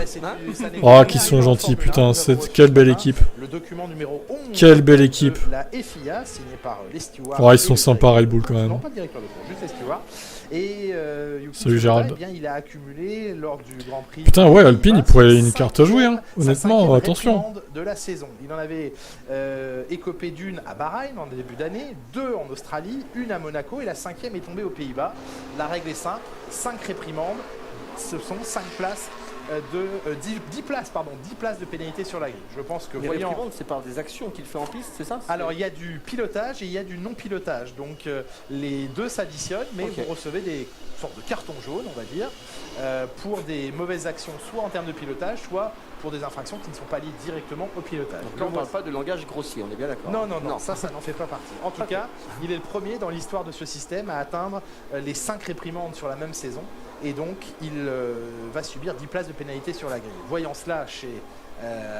Speaker 1: Oh, qu'ils sont gentils, putain, quelle belle équipe.
Speaker 8: Le document numéro 11
Speaker 1: quelle belle équipe.
Speaker 8: la FIA, signé par les stewards.
Speaker 1: Oh, ils sont sympas, Red Bull, quand même.
Speaker 8: Non, pas le directeur de course, juste les stewards. Et Yuki
Speaker 1: salut
Speaker 8: Tsunoda,
Speaker 1: Gérald.
Speaker 8: eh bien, il a accumulé lors du Grand Prix.
Speaker 1: Putain, ouais, Alpine, il pourrait une carte à jouer, hein. Honnêtement, attention.
Speaker 8: De la saison. Il en avait écopé d'une à Bahreïn en début d'année, 2 en Australie, 1 à Monaco et la 5e est tombée aux Pays-Bas. La règle est simple, 5 réprimandes, ce sont 5 places. 10 places de pénalité sur la grille. Je pense que
Speaker 11: les
Speaker 8: voyant...
Speaker 11: réprimandes, c'est par des actions qu'il fait en piste, c'est ça?
Speaker 8: Alors il y a du pilotage et il y a du non-pilotage. Donc les deux s'additionnent, mais vous recevez des sortes de cartons jaunes, on va dire, pour des mauvaises actions, soit en termes de pilotage, soit pour des infractions qui ne sont pas liées directement au pilotage.
Speaker 11: Donc là, on ne parle pas de langage grossier, on est bien d'accord?
Speaker 8: Non, ça n'en fait pas partie. En tout cas, il est le premier dans l'histoire de ce système à atteindre les 5 réprimandes sur la même saison. Et donc, il va subir 10 places de pénalité sur la grille. Voyant cela chez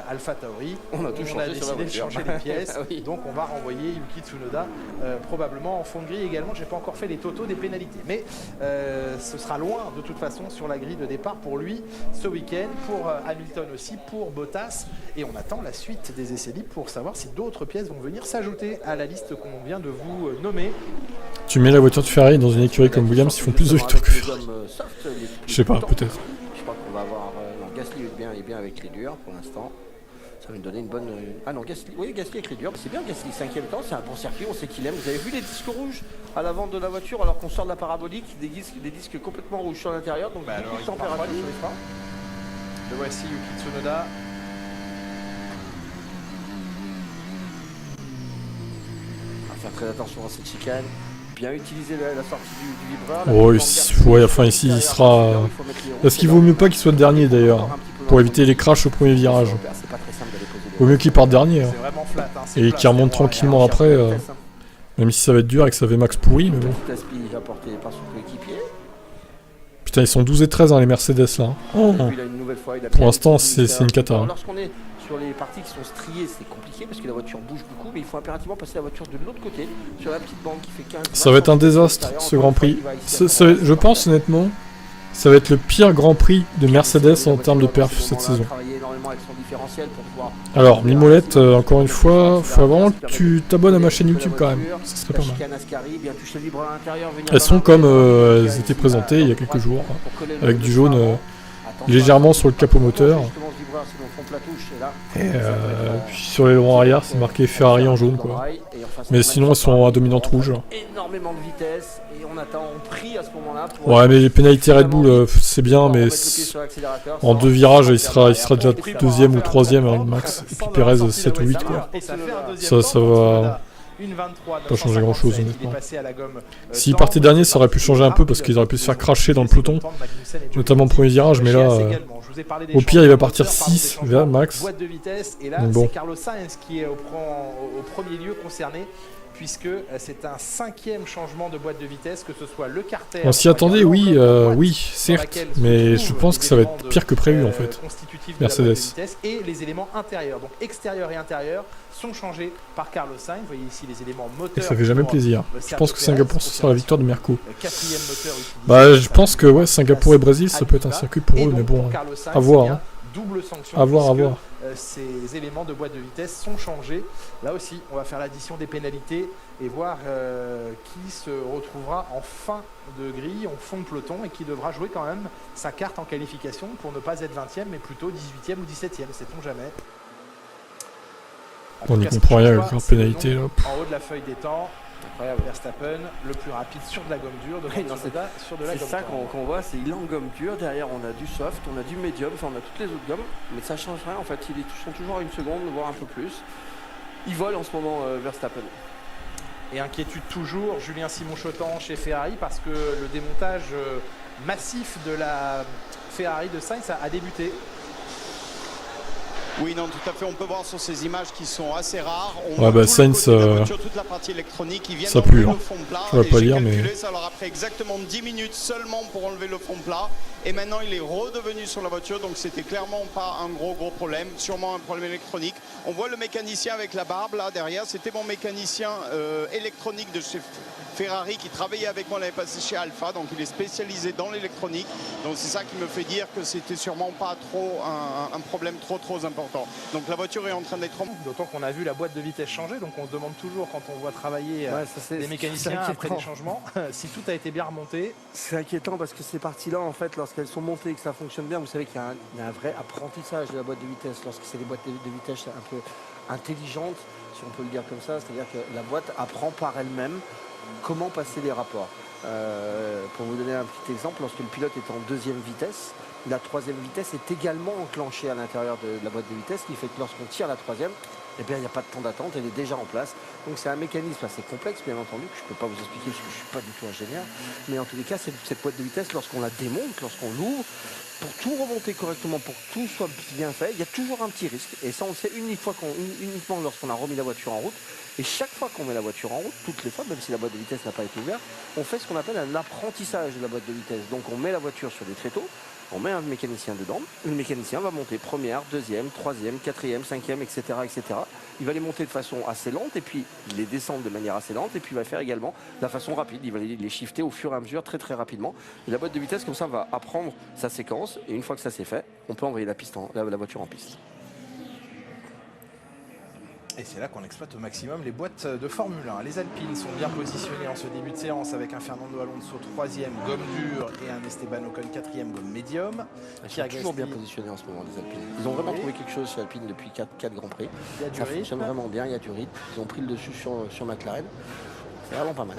Speaker 8: Alpha Tauri,
Speaker 11: on a
Speaker 8: décidé de changer les pièces.
Speaker 11: Oui.
Speaker 8: Donc, on va renvoyer Yuki Tsunoda probablement en fond de grille également. Je n'ai pas encore fait les totaux des pénalités. Mais ce sera loin, de toute façon, sur la grille de départ pour lui ce week-end, pour Hamilton aussi, pour Bottas. Et on attend la suite des essais libres pour savoir si d'autres pièces vont venir s'ajouter à la liste qu'on vient de vous nommer.
Speaker 1: Tu mets la voiture de Ferrari dans une écurie comme Williams, ils font plus de victoires que Ferrari. Je sais pas, peut-être.
Speaker 11: Je crois qu'on va avoir... Gasly est bien avec Ridur pour l'instant. Ça va nous donner une bonne... Ah non, Gasly avec Ridur, c'est bien Gasly. 5e temps, c'est un bon circuit, on sait qu'il aime. Vous avez vu les disques rouges à l'avant de la voiture alors qu'on sort de la parabolique, des disques complètement rouges sur l'intérieur, donc beaucoup de température.
Speaker 8: Le voici Yuki Tsunoda.
Speaker 11: On va faire très attention à cette chicane. Bien utiliser la sortie du livreur.
Speaker 1: Oh, ici il sera... Est-ce qu'il vaut mieux pas qu'il soit dernier d'ailleurs, pour éviter les crashs au premier virage? Vaut mieux qu'il parte dernier. Hein. Et qu'il remonte tranquillement après, même si ça va être dur avec sa VMAX pourrie, mais bon. Putain, ils sont 12 et 13 hein, les Mercedes là. Oh. Pour l'instant, c'est une cata. Hein.
Speaker 11: Lorsqu'on est sur les parties qui sont striées, c'est compliqué parce que la voiture bouge beaucoup, mais il faut impérativement passer la voiture de l'autre côté, sur la petite bande qui fait 15.
Speaker 1: Ça va être un désastre ce Grand Prix. Je pense honnêtement, ça va être le pire Grand Prix de Mercedes en termes de perf cette saison. Alors, Mimolette, encore une fois, faut vraiment que tu t'abonnes à ma chaîne YouTube quand même. Ça serait pas mal. Elles sont comme elles étaient présentées il y a quelques jours, avec du jaune légèrement sur le capot moteur. Et puis sur l'aileron arrière, c'est marqué Ferrari en jaune quoi. Mais sinon, elles sont à dominante rouge.
Speaker 11: Énormément de vitesse et on attend, on prie à ce moment-là.
Speaker 1: Ouais, mais les pénalités Red Bull, c'est bien, mais en 2 virages, il sera déjà 2e ou 3e avec Max. Et puis Perez 7 ou 8 quoi. Ça va pas changer grand chose honnêtement. S'il partait dernier, ça aurait pu changer un peu parce qu'ils auraient pu se faire cracher dans le peloton, notamment au premier virage, mais là, au pire, il va partir 6 vers Max.
Speaker 8: Boîte de vitesse, et là,
Speaker 1: bon.
Speaker 8: c'est Carlos Sainz qui est au premier lieu concerné, puisque c'est un 5e changement de boîte de vitesse, que ce soit le carter.
Speaker 1: On s'y attendait, oui, certes, mais je pense que ça va être pire que prévu en fait. Mercedes.
Speaker 8: Et les éléments intérieurs, donc extérieur et intérieur, sont changés par Carlos Sainz. Vous voyez ici les éléments moteurs.
Speaker 1: Et ça fait jamais plaisir. Je pense que Singapour, ce sera la victoire de Merco.
Speaker 8: 4e moteur utilisé.
Speaker 1: Bah, je pense que ouais, Singapour et Brésil, ça peut être un circuit pour eux, mais bon, à voir. Hein.
Speaker 8: Double sanction.
Speaker 1: À voir.
Speaker 8: Ces éléments de boîte de vitesse sont changés. Là aussi, on va faire l'addition des pénalités et voir qui se retrouvera en fin de grille, en fond de peloton, et qui devra jouer quand même sa carte en qualification pour ne pas être 20e, mais plutôt 18e ou 17e, sait-on jamais.
Speaker 1: On n'y comprend rien avec leur pénalité là.
Speaker 8: En haut de la feuille des temps, Verstappen, le plus rapide sur de la gomme dure, sur de la gomme.
Speaker 11: C'est ça qu'on voit, c'est il est en gomme dure, derrière on a du soft, on a du medium, enfin on a toutes les autres gommes, mais ça change rien en fait, ils sont toujours à 1 seconde, voire un peu plus. Il vole en ce moment Verstappen.
Speaker 8: Et inquiétude toujours, Julien Simon-Chotan chez Ferrari, parce que le démontage massif de la Ferrari de Sainz a débuté.
Speaker 5: Oui, non, tout à fait. On peut voir sur ces images qui sont assez rares.
Speaker 1: Ouais, bah Sainz,
Speaker 5: toute la partie électronique, ils viennent
Speaker 1: ça pue.
Speaker 5: le fond plat.
Speaker 1: Je ne vais pas dire, mais
Speaker 5: ça leur a pris exactement 10 minutes seulement pour enlever le fond plat. Et maintenant, il est redevenu sur la voiture, donc c'était clairement pas un gros problème, sûrement un problème électronique. On voit le mécanicien avec la barbe là derrière. C'était mon mécanicien électronique de chez Ferrari qui travaillait avec moi l'année passée chez Alpha, donc il est spécialisé dans l'électronique. Donc c'est ça qui me fait dire que c'était sûrement pas trop un problème trop important. Donc la voiture est en train d'être...
Speaker 8: D'autant qu'on a vu la boîte de vitesse changer, donc on se demande toujours quand on voit travailler les mécaniciens après les changements, si tout a été bien remonté.
Speaker 11: C'est inquiétant parce que ces parties-là, en fait, lorsqu'elles sont montées et que ça fonctionne bien, vous savez qu'il y a un vrai apprentissage de la boîte de vitesse. Lorsque c'est des boîtes de vitesse un peu intelligentes, si on peut le dire comme ça, c'est-à-dire que la boîte apprend par elle-même comment passer les rapports. Pour vous donner un petit exemple, lorsque le pilote est en deuxième vitesse, la troisième vitesse est également enclenchée à l'intérieur de la boîte de vitesse, ce qui fait que lorsqu'on tire la troisième, eh bien, il n'y a pas de temps d'attente, elle est déjà en place. Donc c'est un mécanisme assez complexe, bien entendu, que je ne peux pas vous expliquer parce que je ne suis pas du tout ingénieur. Mais en tous les cas, cette boîte de vitesse, lorsqu'on la démonte, lorsqu'on l'ouvre, pour tout remonter correctement, pour que tout soit bien fait, il y a toujours un petit risque. Et ça, on le sait uniquement lorsqu'on a remis la voiture en route. Et chaque fois qu'on met la voiture en route, toutes les fois, même si la boîte de vitesse n'a pas été ouverte, on fait ce qu'on appelle un apprentissage de la boîte de vitesse. Donc on met la voiture sur des tréteaux, on met un mécanicien dedans, le mécanicien va monter première, deuxième, troisième, quatrième, cinquième, etc., etc. Il va les monter de façon assez lente et puis les descendre de manière assez lente et puis il va faire également de la façon rapide. Il va les shifter au fur et à mesure très rapidement. Et la boîte de vitesse comme ça va apprendre sa séquence et une fois que ça c'est fait, on peut envoyer la voiture en piste.
Speaker 8: Et c'est là qu'on exploite au maximum les boîtes de Formule 1. Les Alpines sont bien positionnées en ce début de séance avec un Fernando Alonso 3e, gomme dure, et un Esteban Ocon 4e, gomme médium.
Speaker 11: Ils sont toujours bien positionnés en ce moment, les Alpines. Ils ont vraiment trouvé quelque chose chez Alpine depuis 4 Grands Prix. Ça fonctionne vraiment bien, il y a du rythme. Ils ont pris le dessus sur McLaren. C'est vraiment pas mal.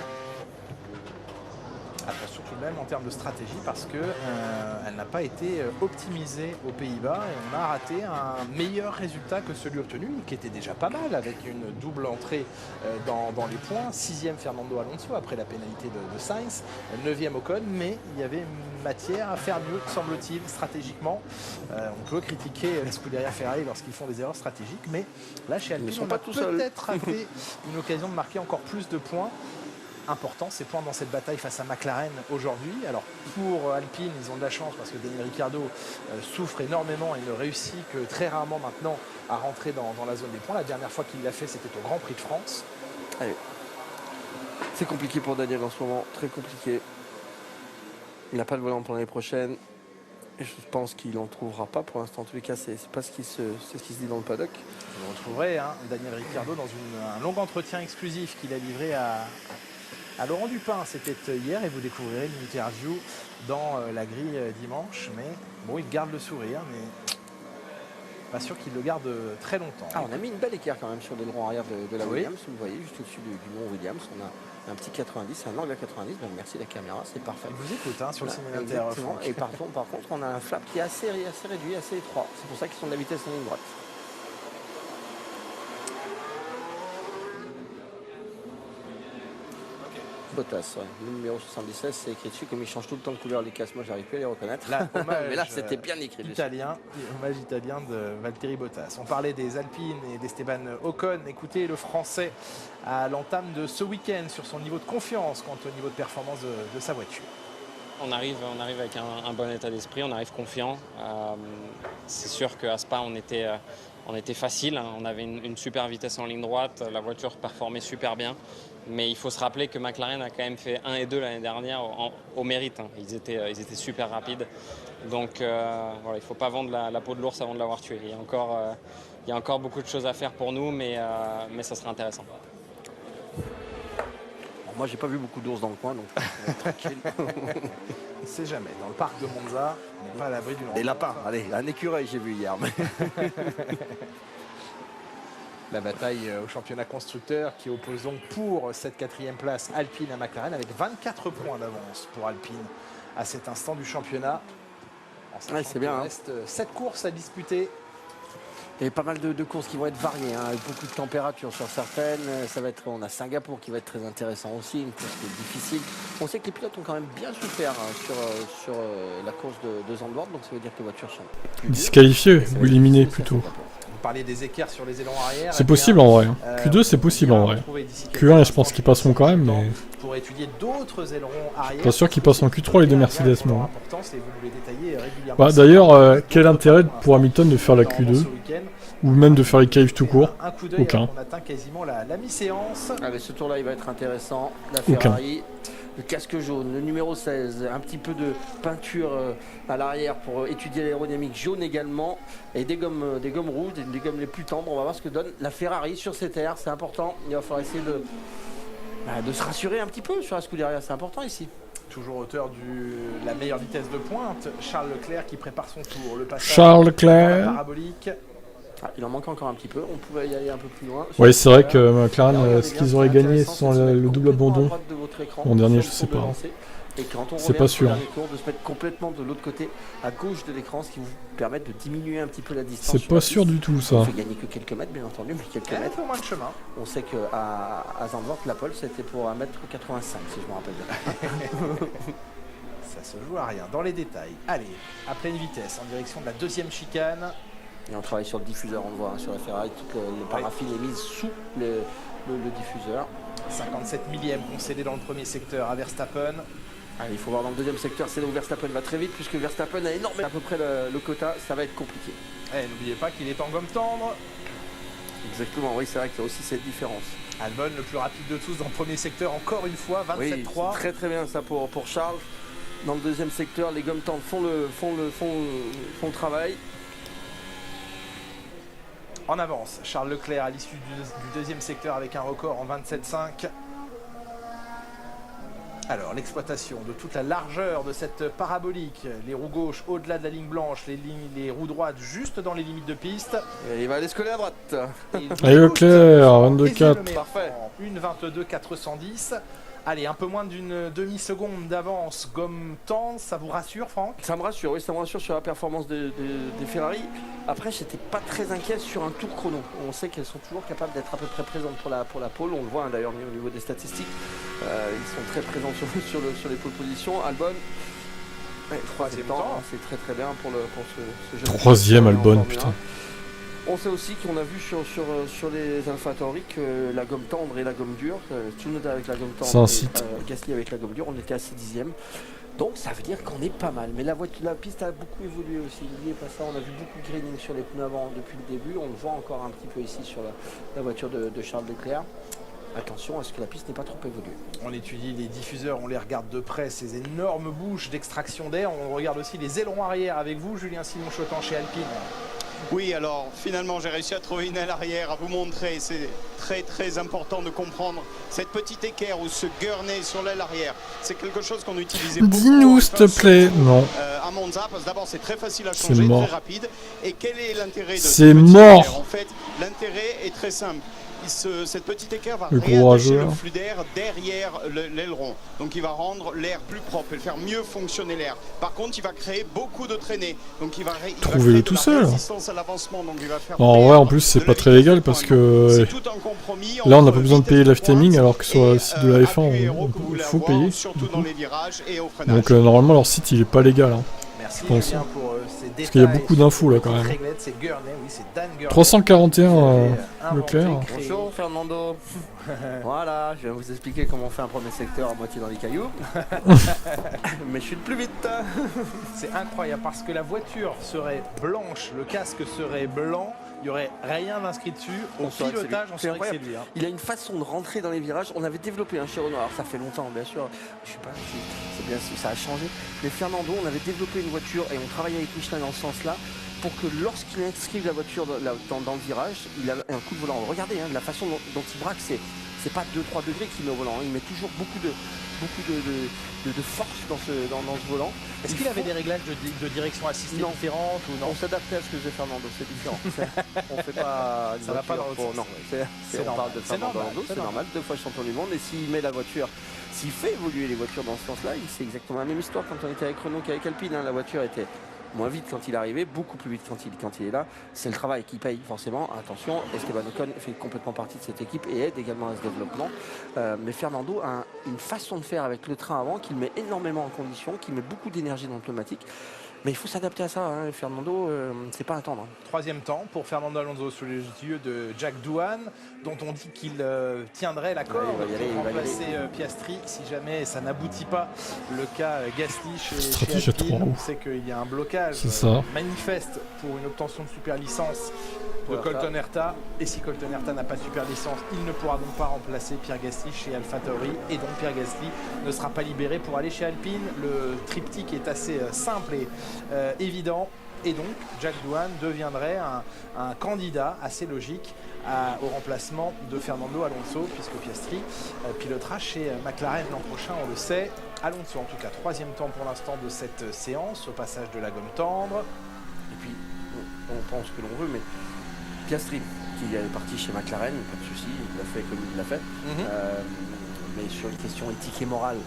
Speaker 8: Attention tout de même en termes de stratégie parce qu'elle n'a pas été optimisée aux Pays-Bas et on a raté un meilleur résultat que celui obtenu qui était déjà pas mal avec une double entrée dans les points. 6e Fernando Alonso après la pénalité de Sainz, 9e Ocon, mais il y avait matière à faire mieux semble-t-il stratégiquement. On peut critiquer les Scuderia Ferrari lorsqu'ils font des erreurs stratégiques, mais là chez Alpine on a peut-être raté une occasion de marquer encore plus de points. Important ces points dans cette bataille face à McLaren aujourd'hui. Alors pour Alpine, ils ont de la chance parce que Daniel Ricciardo souffre énormément et ne réussit que très rarement maintenant à rentrer dans la zone des points. La dernière fois qu'il l'a fait, c'était au Grand Prix de France.
Speaker 11: Allez. C'est compliqué pour Daniel en ce moment, très compliqué. Il n'a pas de volant pour l'année prochaine. Et je pense qu'il n'en trouvera pas pour l'instant. En tous les cas, c'est pas ce qui se dit dans le paddock.
Speaker 8: Vous retrouverez Daniel Ricciardo dans un long entretien exclusif qu'il a livré à Laurent Dupin, c'était hier et vous découvrirez l'interview dans la grille dimanche. Mais bon, il garde le sourire, mais pas sûr qu'il le garde très longtemps.
Speaker 11: Ah, on a mis une belle écart quand même sur l'aileron arrière de la Williams. Vous le voyez juste au-dessus du nom Williams. On a un petit 90, un angle à 90. Ben, merci la caméra, c'est parfait.
Speaker 8: Il vous écoute sur le simulateur.
Speaker 11: Et par contre, on a un flap qui est assez réduit, assez étroit. C'est pour ça qu'ils sont de la vitesse en ligne droite. Bottas, le numéro 77, c'est écrit dessus. Comme il change tout le temps de couleur les casques, moi j'arrive plus à les reconnaître.
Speaker 8: Là,
Speaker 11: mais là c'était bien écrit dessus.
Speaker 8: Hommage italien de Valtteri Bottas. On parlait des Alpines et d'Esteban Ocon. Écoutez le français à l'entame de ce week-end sur son niveau de confiance quant au niveau de performance de sa voiture.
Speaker 9: On arrive avec un bon état d'esprit, on arrive confiant. C'est sûr qu'à Spa on était facile, on avait une super vitesse en ligne droite, la voiture performait super bien. Mais il faut se rappeler que McLaren a quand même fait 1 et 2 l'année dernière au mérite. Ils étaient super rapides. Donc voilà, il ne faut pas vendre la peau de l'ours avant de l'avoir tué. Il y a encore beaucoup de choses à faire pour nous, mais ça sera intéressant.
Speaker 11: Bon, moi, j'ai pas vu beaucoup d'ours dans le coin, donc tranquille.
Speaker 8: On ne sait jamais. Dans le parc de Monza, on n'est pas à l'abri d'une rencontre.
Speaker 11: Des lapins, allez, un écureuil j'ai vu hier.
Speaker 8: La bataille au championnat constructeur qui oppose donc pour cette 4e place Alpine à McLaren avec 24 points d'avance pour Alpine à cet instant du championnat.
Speaker 11: Ouais, c'est bien.
Speaker 8: Il reste 7 courses à disputer.
Speaker 11: Il y a pas mal de courses qui vont être variées, hein, avec beaucoup de température sur certaines. On a Singapour qui va être très intéressant aussi, une course qui est difficile. On sait que les pilotes ont quand même bien souffert sur la course de Zandvoort, donc ça veut dire que les voitures sont plus
Speaker 1: disqualifiées ou éliminées plutôt.
Speaker 8: Vous parliez des écarts sur les élans arrière.
Speaker 1: C'est possible en vrai. Q2 c'est possible en vrai. Q1 je pense qu'ils passeront quand même, mais
Speaker 8: pour étudier d'autres ailerons arrière.
Speaker 1: pas sûr qu'ils passent en Q3 les deux Mercedes moi.
Speaker 8: Bah,
Speaker 1: d'ailleurs, quel intérêt pour Hamilton de faire la Q2 ou même de faire les qualifs tout court? Aucun.
Speaker 8: On atteint quasiment la mi-séance.
Speaker 11: Allez, ce tour-là il va être intéressant. La Ferrari. Le casque jaune, le numéro 16, un petit peu de peinture à l'arrière pour étudier l'aérodynamique jaune également, et des gommes rouges, des gommes les plus tendres. On va voir ce que donne la Ferrari sur ces terres, c'est important. Il va falloir essayer de se rassurer un petit peu sur la Scuderia, c'est important ici.
Speaker 8: Toujours auteur de la meilleure vitesse de pointe, Charles Leclerc qui prépare son tour. Le passage
Speaker 1: Charles Leclerc.
Speaker 8: Parabolique.
Speaker 11: Ah, il en manque encore un petit peu, on pouvait y aller un peu plus loin.
Speaker 1: Oui, c'est vrai que McLaren, ce qu'ils auraient gagné sans le double abandon en dernier, je sais pas.
Speaker 11: Et quand on
Speaker 1: c'est pas sûr.
Speaker 11: Tour, de se mettre complètement de l'autre côté, à gauche de l'écran, ce qui vous permet de diminuer un petit peu la distance.
Speaker 1: C'est pas sûr du tout ça.
Speaker 11: On fait gagner que quelques mètres, bien entendu, mais quelques mètres.
Speaker 8: Moins de chemin.
Speaker 11: On sait qu'à Zandvoort, la pole, c'était pour 1m85, si je me rappelle bien.
Speaker 8: Ça se joue à rien. Dans les détails, allez, à pleine vitesse, en direction de la deuxième chicane.
Speaker 11: Et on travaille sur le diffuseur, on le voit, hein, sur la Ferrari, toute le paraffine est mise sous le diffuseur.
Speaker 8: 57 millièmes concédés dans le premier secteur à Verstappen.
Speaker 11: Allez, il faut voir dans le deuxième secteur, c'est là où Verstappen va très vite, puisque Verstappen a énormément à peu près le quota, ça va être compliqué.
Speaker 8: N'oubliez pas qu'il est en gomme tendre.
Speaker 11: Exactement, oui, c'est vrai qu'il y a aussi cette différence.
Speaker 8: Albon, le plus rapide de tous dans le premier secteur, encore une fois, 27,3.
Speaker 11: Oui, très très bien ça pour Charles. Dans le deuxième secteur, les gommes tendres font le travail.
Speaker 8: En avance, Charles Leclerc à l'issue du deuxième secteur avec un record en 27,5. Alors, l'exploitation de toute la largeur de cette parabolique, les roues gauches au-delà de la ligne blanche, les roues droites juste dans les limites de piste.
Speaker 11: Et il va aller se coller à droite.
Speaker 1: Allez Leclerc, 22,4.
Speaker 8: Parfait. 1,22,410. Allez, un peu moins d'une demi-seconde d'avance, gomme tendre, ça vous rassure Franck?
Speaker 11: Ça me rassure, oui, ça me rassure sur la performance des Ferrari. Après, j'étais pas très inquiet sur un tour chrono. On sait qu'elles sont toujours capables d'être à peu près présentes pour la pole. On le voit hein, d'ailleurs au niveau des statistiques. Ils sont très présents sur les pole positions. Albon, troisième temps, c'est très très bien pour ce jeune.
Speaker 1: Troisième Albon, putain.
Speaker 11: On sait aussi qu'on a vu sur les AlphaTauri que la gomme tendre et la gomme dure, Tsunoda avec la gomme tendre et Gasly avec la gomme dure, on était à 6 dixièmes. Donc ça veut dire qu'on est pas mal. Mais la piste a beaucoup évolué aussi. N'oubliez pas ça, on a vu beaucoup de graining sur les pneus avant depuis le début. On le voit encore un petit peu ici sur la voiture de Charles Leclerc. Attention à ce que la piste n'ait pas trop évolué.
Speaker 8: On étudie les diffuseurs, on les regarde de près, ces énormes bouches d'extraction d'air. On regarde aussi les ailerons arrière avec vous, Julien Simon-Chotan chez Alpine.
Speaker 5: Oui, alors finalement j'ai réussi à trouver une aile arrière à vous montrer. C'est très très important de comprendre cette petite équerre ou ce gurney sur l'aile arrière. C'est quelque chose qu'on utilisait beaucoup.
Speaker 1: Dis-nous s'il te plaît. Non.
Speaker 5: À Monza, parce que d'abord c'est très facile à changer, très rapide. Et quel est l'intérêt de
Speaker 1: cette petite équerre?
Speaker 5: En fait, l'intérêt est très simple. Cette petite équerre va réattacher le flux d'air derrière l'aileron. Donc il va rendre l'air plus propre et faire mieux fonctionner l'air. Par contre, il va créer beaucoup de traînées. Donc il va
Speaker 1: trouver tout seul.
Speaker 5: Résistance à l'avancement. Donc il va faire
Speaker 1: en vrai, en plus, c'est pas très légal parce que là, on n'a pas besoin de payer lifetiming alors que sur le site de la F1, il faut payer. Donc normalement, leur site, il est pas légal. Hein.
Speaker 8: Merci
Speaker 1: je pense.
Speaker 8: pour ces détails.
Speaker 1: Parce qu'il y a beaucoup d'infos là quand même. 341 Leclerc.
Speaker 11: Bonjour Fernando. Voilà, je viens vous expliquer comment on fait un premier secteur à moitié dans les cailloux. Mais je suis le plus vite.
Speaker 8: C'est incroyable parce que la voiture serait blanche, le casque serait blanc. Il n'y aurait rien d'inscrit dessus. Au pilotage, on saurait que c'est lui. Hein.
Speaker 11: Il a une façon de rentrer dans les virages. On avait développé un chez Renault. Alors ça fait longtemps, bien sûr. Je sais pas si c'est bien si ça a changé. Mais Fernando, on avait développé une voiture et on travaillait avec Michelin dans ce sens-là pour que lorsqu'il inscrive la voiture dans le virage, il a un coup de volant. Regardez, hein, la façon dont il braque, c'est pas 2-3 degrés qu'il met au volant. Hein. Il met toujours beaucoup de force dans ce volant.
Speaker 8: Est-ce qu'il avait des réglages de direction assistée différentes ou non?
Speaker 11: On s'adaptait à ce que faisait Fernando, c'est différent. On fait pas
Speaker 8: ça va pas dans l'autre sens.
Speaker 11: Non, on parle de Fernando Alonso, c'est normal, 2 fois champion du monde. Et s'il met la voiture, s'il fait évoluer les voitures dans ce sens-là, c'est exactement la même histoire quand on était avec Renault qu'avec Alpine. Hein. La voiture était moins vite quand il est arrivé, beaucoup plus vite quand il est là. C'est le travail qui paye forcément. Attention, Esteban Ocon fait complètement partie de cette équipe et aide également à ce développement. Mais Fernando a une façon de faire avec le train avant qu'il met énormément en condition, qui met beaucoup d'énergie dans le pneumatique. Mais il faut s'adapter à ça, hein. Fernando, c'est pas attendre.
Speaker 8: Troisième temps pour Fernando Alonso sous les yeux de Jack Doohan, dont on dit qu'il tiendrait la corde pour remplacer Piastri si jamais ça n'aboutit pas. Le cas Gasly chez Alpine, on sait qu'il y a un blocage manifeste pour une obtention de super licence de Colton Herta. Et si Colton Herta n'a pas de super licence, il ne pourra donc pas remplacer Pierre Gasly chez AlphaTauri. Et donc Pierre Gasly ne sera pas libéré pour aller chez Alpine. Le triptyque est assez simple et évident. Et donc Jack Doohan deviendrait un candidat assez logique au remplacement de Fernando Alonso, puisque Piastri pilotera chez McLaren l'an prochain, on le sait. Alonso en tout cas, troisième temps pour l'instant de cette séance, au passage de la gomme tendre.
Speaker 11: Et puis on pense que l'on veut, mais Piastri qui est parti chez McLaren, pas de souci, il l'a fait comme il l'a fait. Mais sur une question éthique et morale,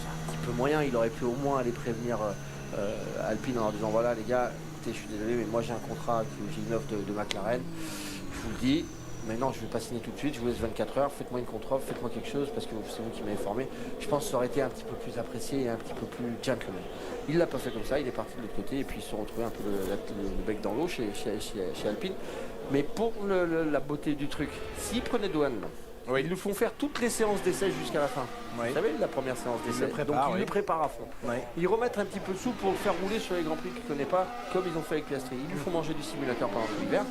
Speaker 11: c'est un petit peu moyen. Il aurait pu au moins aller prévenir Alpine en leur disant voilà les gars, écoutez, je suis désolé, mais moi j'ai un contrat, j'ai une offre de McLaren, je vous le dis, mais non, je ne vais pas signer tout de suite, je vous laisse 24 heures, faites-moi une contre-offre, faites-moi quelque chose parce que c'est vous qui m'avez formé. Je pense que ça aurait été un petit peu plus apprécié et un petit peu plus gentleman. Il l'a pas fait comme ça, il est parti de l'autre côté et puis ils se sont retrouvés un peu le bec dans l'eau chez Alpine. Mais pour la beauté du truc, s'ils prenaient Doohan, ils nous font faire toutes les séances d'essai jusqu'à la fin. Vous savez, la première séance d'essai. Donc ils le préparent à fond. Ils remettent un petit peu de sous pour le faire rouler sur les grands prix qu'il ne connaît pas, comme ils ont fait avec Piastri. Ils lui font manger du simulateur pendant l'hiver.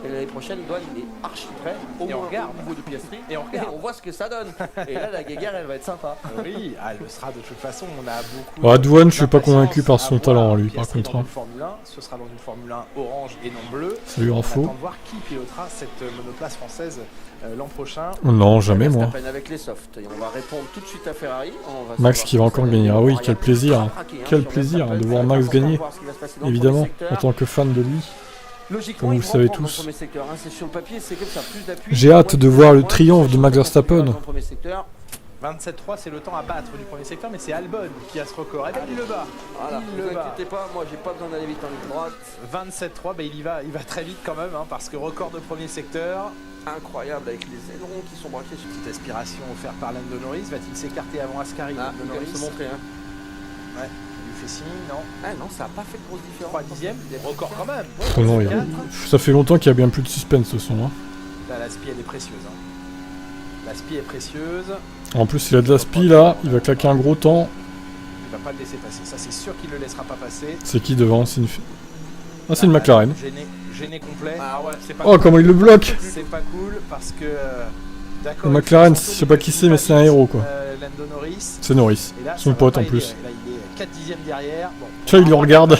Speaker 11: Et l'année prochaine, Doohan il est archi prêt au niveau de Piastri. Et on voit ce que ça donne. Et là, la guéguerre, elle va être sympa.
Speaker 8: Oui, elle le sera de toute façon. On a beaucoup.
Speaker 1: Doohan, je suis pas convaincu par son talent, lui, par contre.
Speaker 8: Formule 1, ce sera dans une Formule 1 orange et non bleue.
Speaker 1: Salut,
Speaker 8: on
Speaker 1: info.
Speaker 8: attend de voir qui pilotera cette monoplace française l'an prochain.
Speaker 1: Non, jamais moi.
Speaker 11: Avec les softs. Et on va répondre tout de suite à Ferrari.
Speaker 1: Max qui va encore gagner. Ah oui, quel plaisir. Quel plaisir de voir Max gagner. Évidemment, en tant que fan de lui.
Speaker 11: Logiquement,
Speaker 1: comme vous le savez tous.
Speaker 11: Secteur, hein. C'est sur le papier, c'est comme ça, plus d'appui.
Speaker 1: J'ai hâte de voir le triomphe de Max Verstappen.
Speaker 8: 27-3, c'est le temps à battre du premier secteur, mais c'est Albon qui a ce record. Et bien, il le bat.
Speaker 11: Voilà, ne vous inquiétez pas, moi j'ai pas besoin d'aller vite en ligne droite.
Speaker 8: 27-3, il va très vite quand même, hein, parce que record de premier secteur.
Speaker 11: Incroyable avec les ailerons qui sont braqués sur
Speaker 8: petite aspiration offerte par Lando Norris. Va-t-il s'écarter avant Ascari?
Speaker 11: Il va se montrer. Hein.
Speaker 8: Ouais. Fait signe, non?
Speaker 11: Ah non, ça n'a pas fait de grosse différence.
Speaker 8: 3 dixièmes, record quand même.
Speaker 1: Oh non, ça fait longtemps qu'il y a bien plus de suspense ce son. Hein.
Speaker 8: Là, la spi, elle est précieuse. Hein. La spi est précieuse.
Speaker 1: En plus, il a de la spi là, il va claquer un gros temps.
Speaker 8: Il va pas le laisser passer, ça c'est sûr qu'il le laissera pas passer.
Speaker 1: C'est qui devant? C'est une McLaren.
Speaker 8: Gêné complet.
Speaker 1: Ah ouais, c'est pas cool. Comment il le bloque!
Speaker 8: C'est pas cool parce que.
Speaker 1: D'accord. McLaren, je sais pas qui c'est, mais c'est un héros quoi.
Speaker 8: Lando Norris.
Speaker 1: C'est Norris, son pote en plus.
Speaker 8: Là, il est 4 dixièmes derrière. Bon,
Speaker 1: tiens, il le regarde.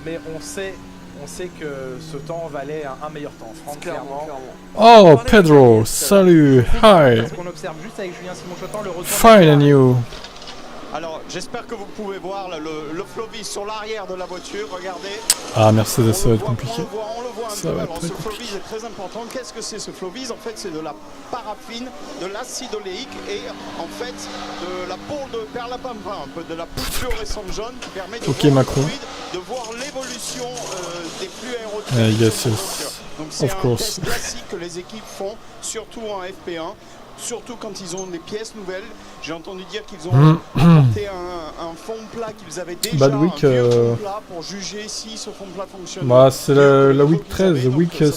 Speaker 8: Mais on sait que ce temps valait un meilleur temps, Franck, clairement.
Speaker 1: Oh, Pedro, salut, hi.
Speaker 8: Parce qu'on observe juste avec Julien Simon-Chotan le retour.
Speaker 1: Fine and you.
Speaker 5: Alors, j'espère que vous pouvez voir le Flovis sur l'arrière de la voiture, regardez.
Speaker 1: Ah, Mercedes, ça va être compliqué.
Speaker 5: On le voit un peu. Alors, ce Flovis est très important. Qu'est-ce que c'est ce Flovis? En fait, c'est de la paraffine, de l'acide oléique et en fait de la poudre de perlimpinpin, un peu de la poudre fluorescente jaune qui permet de voir l'évolution des flux aérodynamiques.
Speaker 1: Yes.
Speaker 5: Donc, c'est un test classique que les équipes font, surtout en FP1. Surtout quand ils ont des pièces nouvelles. J'ai entendu dire qu'ils ont apporté un fond plat qu'ils avaient déjà, un vieux fond plat pour juger si ce fond plat fonctionne.
Speaker 1: Bah c'est la week 13, week 13,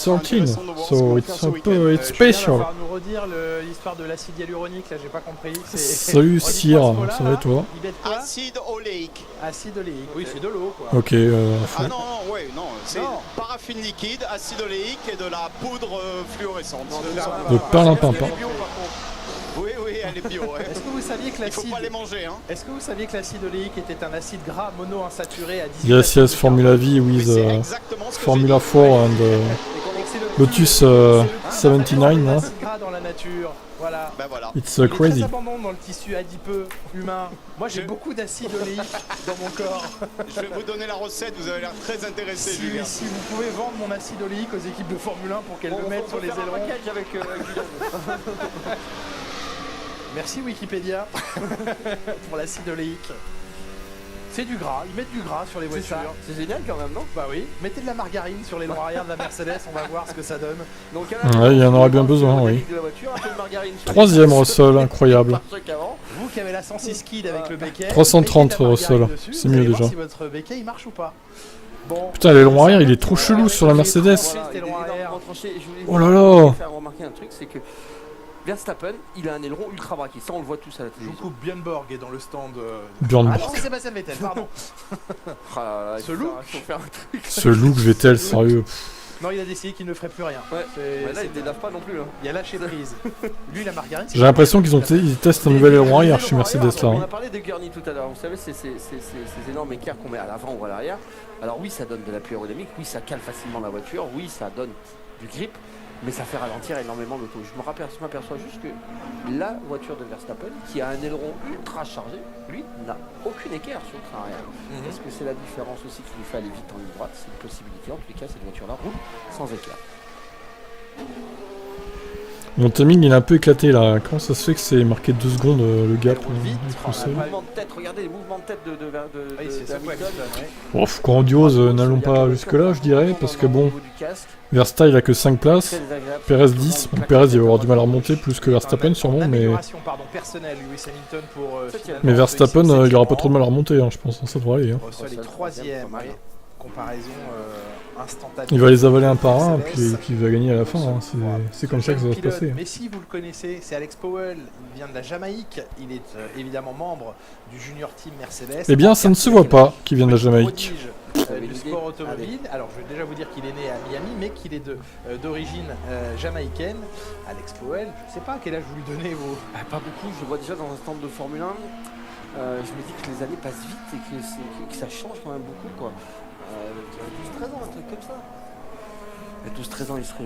Speaker 1: so it's un peu special.
Speaker 8: Va nous redire l'histoire de l'acide hyaluronique, là j'ai pas compris.
Speaker 1: Salut Cyr, ça va et toi?
Speaker 5: Acide oléique.
Speaker 8: Acide oléique, oui c'est de l'eau quoi.
Speaker 1: Ok.
Speaker 5: Ah non, c'est paraffine liquide, acide oléique et de la poudre fluorescente.
Speaker 1: De perlimpinpin.
Speaker 5: Oui, elle est bio. Ouais.
Speaker 8: Est-ce que vous saviez que l'acide...
Speaker 5: Il faut pas les manger, hein.
Speaker 8: Est-ce que vous saviez que l'acide oléique était un acide gras monoinsaturé à 18
Speaker 1: Yes, Formula V with Formula 4 and Lotus 79, hein.
Speaker 8: Gras dans la nature. Voilà.
Speaker 5: Voilà.
Speaker 1: It's
Speaker 8: il est
Speaker 1: crazy.
Speaker 8: Très abondant dans le tissu adipeux humain. Moi j'ai beaucoup d'acide oléique dans mon corps.
Speaker 5: Je vais vous donner la recette, vous avez l'air très intéressé.
Speaker 8: Si vous pouvez vendre mon acide oléique aux équipes de Formule 1 pour qu'elles le mettent sur les ailerons.
Speaker 11: Avec
Speaker 8: Merci Wikipédia pour l'acide oléique. C'est du gras, ils mettent du gras sur les
Speaker 11: C'est
Speaker 8: voitures.
Speaker 11: ça. C'est génial quand même, non?
Speaker 8: Bah oui, mettez de la margarine sur les longs arrière de la Mercedes, on va voir ce que ça donne.
Speaker 11: Donc,
Speaker 1: Ouais, il y en aura bien besoin, oui.
Speaker 11: de la voiture, un peu de margarine sur les
Speaker 1: 3ème
Speaker 11: fesses.
Speaker 1: Russell, incroyable.
Speaker 11: Pas sûr qu'avant.
Speaker 8: Vous qui avez la 106 Kid avec le béquet,
Speaker 1: 330
Speaker 8: mettez de la margarine
Speaker 1: Russell,
Speaker 8: dessus,
Speaker 1: c'est
Speaker 8: vous
Speaker 1: mieux
Speaker 8: allez voir
Speaker 1: déjà.
Speaker 8: si votre béquet il marche ou pas. Bon.
Speaker 1: Putain, les longs arrière, il est trop chelou sur la Mercedes.
Speaker 11: Voilà,
Speaker 8: C'était
Speaker 11: il est
Speaker 8: long arrière.
Speaker 11: énormément tranché. Et je voulais
Speaker 1: Oh là là.
Speaker 11: vous faire remarquer un truc, c'est que Verstappen, il a un aileron ultra braqué. Ça, on le voit tous à la
Speaker 8: Je vous
Speaker 11: télévision.
Speaker 8: coupe, Björnborg est dans le stand.
Speaker 1: Björn
Speaker 8: Ah
Speaker 1: Borg.
Speaker 8: non, c'est Sébastien Vettel, pardon.
Speaker 11: Ah là là,
Speaker 8: Ce
Speaker 11: il faut
Speaker 8: look.
Speaker 11: faire- il faut faire un truc.
Speaker 1: Ce look Vettel, sérieux.
Speaker 8: Non, il a décidé qu'il ne ferait plus rien.
Speaker 11: Ouais.
Speaker 8: C'est-
Speaker 11: Ouais, là,
Speaker 8: c'est-
Speaker 11: il délave pas non plus. Hein.
Speaker 8: Il a lâché prise. Lui, la margarine.
Speaker 1: J'ai l'impression qu'ils ils testent un nouvel aileron arrière chez Mercedes là.
Speaker 11: On a
Speaker 1: hein.
Speaker 11: parlé de Gurney tout à l'heure. Vous savez, ces énormes écarts qu'on met à l'avant ou à l'arrière. Alors oui, ça donne de l'appui aérodynamique. Oui, ça cale facilement la voiture. Oui, ça donne du grip. Mais ça fait ralentir énormément l'auto. Je m'aperçois juste que la voiture de Verstappen, qui a un aileron ultra chargé, lui, n'a aucun équerre sur le train arrière. Est-ce que c'est la différence aussi qui lui fait aller vite en ligne droite? C'est une possibilité. En tous les cas, cette voiture-là roule sans équerre.
Speaker 1: Mon timing il est un peu éclaté là. Comment ça se fait que c'est marqué 2 secondes le gap
Speaker 8: roule vite.
Speaker 1: avec
Speaker 11: Le
Speaker 1: Russell?
Speaker 11: mouvement de tête, regardez les mouvements de tête de
Speaker 8: Oui, c'est ça.
Speaker 11: Hamilton.
Speaker 1: Ouf, grandiose, n'allons pas jusque là je dirais, parce que bon, Verstappen il a que 5 places, Perez 10, bon Perez il va avoir du mal à remonter plus que Verstappen sûrement, mais
Speaker 8: personnelle, Lewis Hamilton pour.
Speaker 1: mais Verstappen il aura pas trop de mal à remonter hein, je pense, ça devrait aller. Hein.
Speaker 8: Russell est 3ème, comparaison instantanée.
Speaker 1: Il va les avaler un par un, puis il va gagner à la fin, hein. C'est comme ça que ça va se passer.
Speaker 8: Mais si vous le connaissez, c'est Alex Powell, il vient de la Jamaïque, il est évidemment membre du junior team Mercedes.
Speaker 1: Eh bien ça ne se voit pas qu'il vient de la Jamaïque.
Speaker 8: Du sport automobile. Alors je vais déjà vous dire qu'il est né à Miami, mais qu'il est d'origine jamaïcaine. Alex Powell, je sais pas quel âge vous lui donnez vous.
Speaker 11: Pas beaucoup, je le vois déjà dans un stand de Formule 1. Je me dis que les années passent vite et que ça change quand même beaucoup quoi. 12-13 ans, un truc comme ça. À 12-13 ans, il serait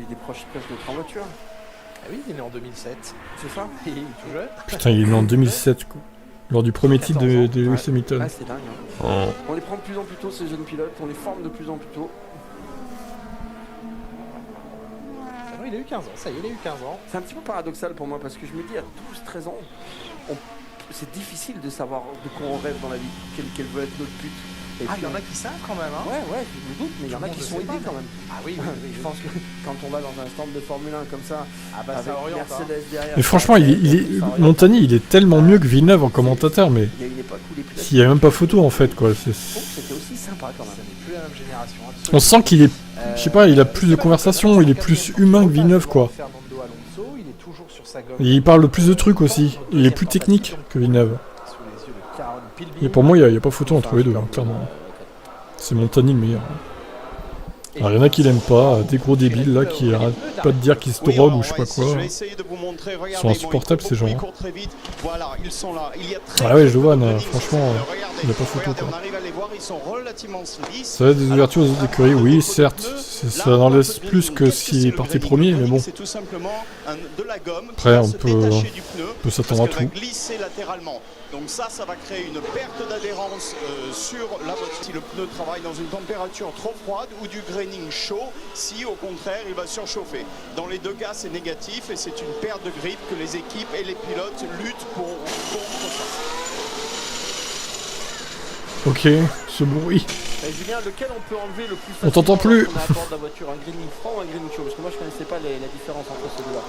Speaker 11: des proches d'être en voiture.
Speaker 8: Ah oui, il est né en 2007.
Speaker 11: C'est ça?
Speaker 8: Il est tout jeune.
Speaker 1: Putain il est né en 2007 quoi. Lors du premier titre de Lewis Hamilton.
Speaker 11: Ah, c'est dingue. Hein.
Speaker 1: Oh.
Speaker 11: On les prend de plus en plus tôt ces jeunes pilotes, on les forme de plus en plus tôt.
Speaker 8: Ah non, il a eu 15 ans, ça y est, il a eu 15 ans.
Speaker 11: C'est un petit peu paradoxal pour moi parce que je me dis à 12-13 ans, c'est difficile de savoir de quoi on rêve dans la vie, quel veut être notre but. Et
Speaker 8: Ah,
Speaker 11: puis,
Speaker 8: il y en a qui savent quand même, hein.
Speaker 11: Ouais, je me doute, mais il y en a qui sont aidés quand même.
Speaker 8: Ah oui,
Speaker 11: Je pense que quand on va dans un stand de Formule 1 comme ça,
Speaker 8: Ah bah
Speaker 11: avec
Speaker 8: ça oriente,
Speaker 11: Mercedes derrière.
Speaker 1: Mais franchement Montagny il est tellement mieux que Villeneuve en commentateur, mais
Speaker 11: Il y a une époque où les pilotes.
Speaker 1: s'il y a même pas photo en fait quoi.
Speaker 11: C'était aussi sympa quand même.
Speaker 8: Ça n'est plus la même génération.
Speaker 1: On sent qu'il est, je sais pas, il a plus de conversation, il est plus humain que Villeneuve quoi.
Speaker 8: Fernando Alonso, il est toujours sur sa gomme.
Speaker 1: Et il parle de plus de trucs aussi, il est plus technique que Villeneuve.
Speaker 8: Sous les yeux de Karen Pilby.
Speaker 1: Et pour moi il y a pas photo entre les deux, hein, clairement. C'est Montagny le meilleur. Alors il y en a qui l'aiment pas, des gros débiles là qui arrêtent pas de dire qu'ils se droguent ou je sais pas quoi.
Speaker 5: Je vais essayer de vous montrer. Regardez,
Speaker 1: Ils sont insupportables ces gens.
Speaker 5: Ils courent très vite. Voilà, ils sont là. Il y a très
Speaker 1: Ah ouais je le vois,
Speaker 5: peu de
Speaker 1: franchement
Speaker 5: Regardez,
Speaker 1: il a pas photo
Speaker 5: regardez,
Speaker 1: quoi.
Speaker 5: on arrive à les voir, ils sont relativement lisses.
Speaker 1: Ça va des ouvertures aux autres écuries, oui certes, ça en laisse plus que s'il partait premier mais bon.
Speaker 5: C'est tout simplement de la gomme qui
Speaker 1: Après
Speaker 5: va
Speaker 1: on
Speaker 5: se détacher du pneu
Speaker 1: peut s'attendre à
Speaker 5: parce qu'elle
Speaker 1: tout.
Speaker 5: va glisser latéralement. Donc ça va créer une perte d'adhérence sur la voiture. Si le pneu travaille dans une température trop froide ou du graining chaud, si au contraire il va surchauffer. Dans les deux cas c'est négatif et c'est une perte de grip que les équipes et les pilotes luttent contre ça.
Speaker 1: Ok, ce bruit.
Speaker 11: Julien, lequel on peut enlever le plus
Speaker 1: On t'entend plus.
Speaker 11: On aborde la voiture, un graining froid ou un graining chaud? Parce que moi je connaissais pas la différence entre ces deux-là.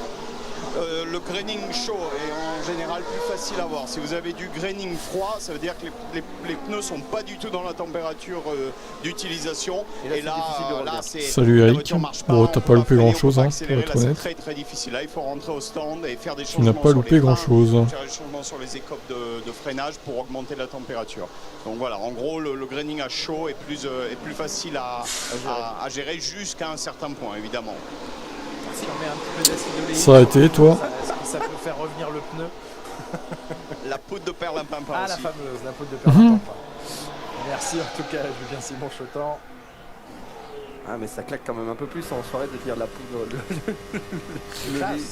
Speaker 5: Le graining chaud est en général plus facile à voir. Si vous avez du graining froid, ça veut dire que les pneus sont pas du tout dans la température d'utilisation. Et là, c'est
Speaker 1: Salut
Speaker 5: la
Speaker 1: Eric.
Speaker 5: voiture marche pas,
Speaker 1: Bon
Speaker 5: on
Speaker 1: t'as
Speaker 5: peut
Speaker 1: pas loupé
Speaker 5: freiner,
Speaker 1: grand
Speaker 5: on peut
Speaker 1: chose
Speaker 5: pas
Speaker 1: hein, pour
Speaker 5: accélérer.
Speaker 1: être
Speaker 5: Là, c'est
Speaker 1: honnête.
Speaker 5: très très difficile. Là, il faut rentrer au stand et faire des
Speaker 1: Tu
Speaker 5: changements.
Speaker 1: n'as pas loupé grand chose.
Speaker 5: Faire des changements sur les écopes de freinage pour augmenter la température. Donc voilà, en gros, le graining à chaud est plus facile à gérer jusqu'à un certain point, évidemment.
Speaker 8: Si on met un petit peu d'acide oléique,
Speaker 1: Ça a été toi.
Speaker 8: est-ce que ça peut faire revenir le pneu?
Speaker 5: La poudre de perlimpinpin
Speaker 8: Ah,
Speaker 5: aussi.
Speaker 8: la fameuse, la poudre de perlimpinpin. Merci en tout cas, Julien Simon Chotan.
Speaker 11: Ah mais ça claque quand même un peu plus en soirée de dire la poudre.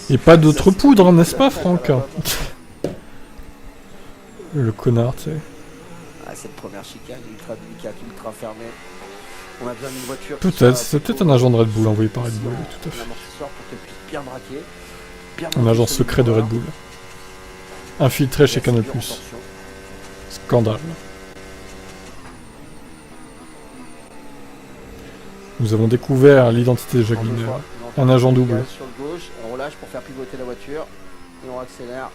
Speaker 1: Et pas d'autre poudre, hein, n'est-ce pas Franck? Le connard, tu sais.
Speaker 11: Ah, cette première chicane ultra délicate, ultra fermée. On a besoin d'une voiture.
Speaker 1: Peut-être, c'est peut-être un agent de Red Bull envoyé par Red Bull, tout à fait.
Speaker 11: Un amortisseur pour qu'elle puisse bien braquer. Bien
Speaker 1: Un agent secret de Red Bull. Infiltré chez Canal+. Scandale. Nous avons découvert l'identité de Jacques Villeneuve. Un agent double.
Speaker 11: Sur le gauche, on relâche pour faire pivoter la voiture. Et on accélère.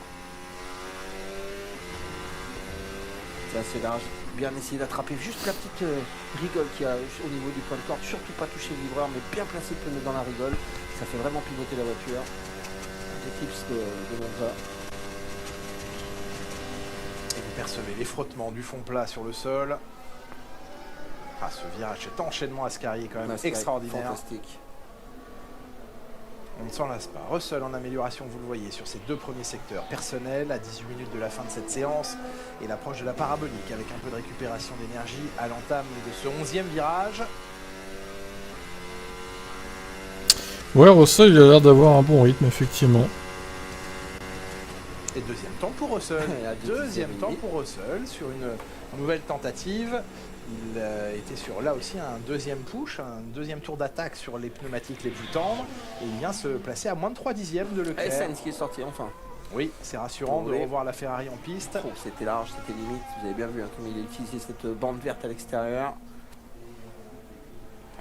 Speaker 11: C'est assez large. Bien essayer d'attraper juste la petite rigole qu'il y a au niveau du point de corde. Surtout pas toucher le livreur, mais bien placer le pneu dans la rigole. Ça fait vraiment pivoter la voiture. Des tips de Monza.
Speaker 8: Et vous percevez les frottements du fond plat sur le sol. Ah, ce virage, cet enchaînement Ascari est quand même extraordinaire.
Speaker 11: Fantastique.
Speaker 8: On ne s'en lasse pas. Russell en amélioration, vous le voyez, sur ces deux premiers secteurs personnels, à 18 minutes de la fin de cette séance, et l'approche de la parabolique avec un peu de récupération d'énergie à l'entame de ce 11e virage.
Speaker 1: Ouais, Russell, il a l'air d'avoir un bon rythme, effectivement.
Speaker 8: Et deuxième temps pour Russell. Deuxième temps pour Russell sur une nouvelle tentative. Il était sur là aussi un deuxième push, un deuxième tour d'attaque sur les pneumatiques les plus tendres. Et il vient se placer à moins de 3 dixièmes de Leclerc.
Speaker 11: Sainz qui est sorti enfin.
Speaker 8: Oui, c'est rassurant de revoir la Ferrari en piste.
Speaker 11: Oh, c'était large, c'était limite. Vous avez bien vu hein, comme il a utilisé cette bande verte à l'extérieur.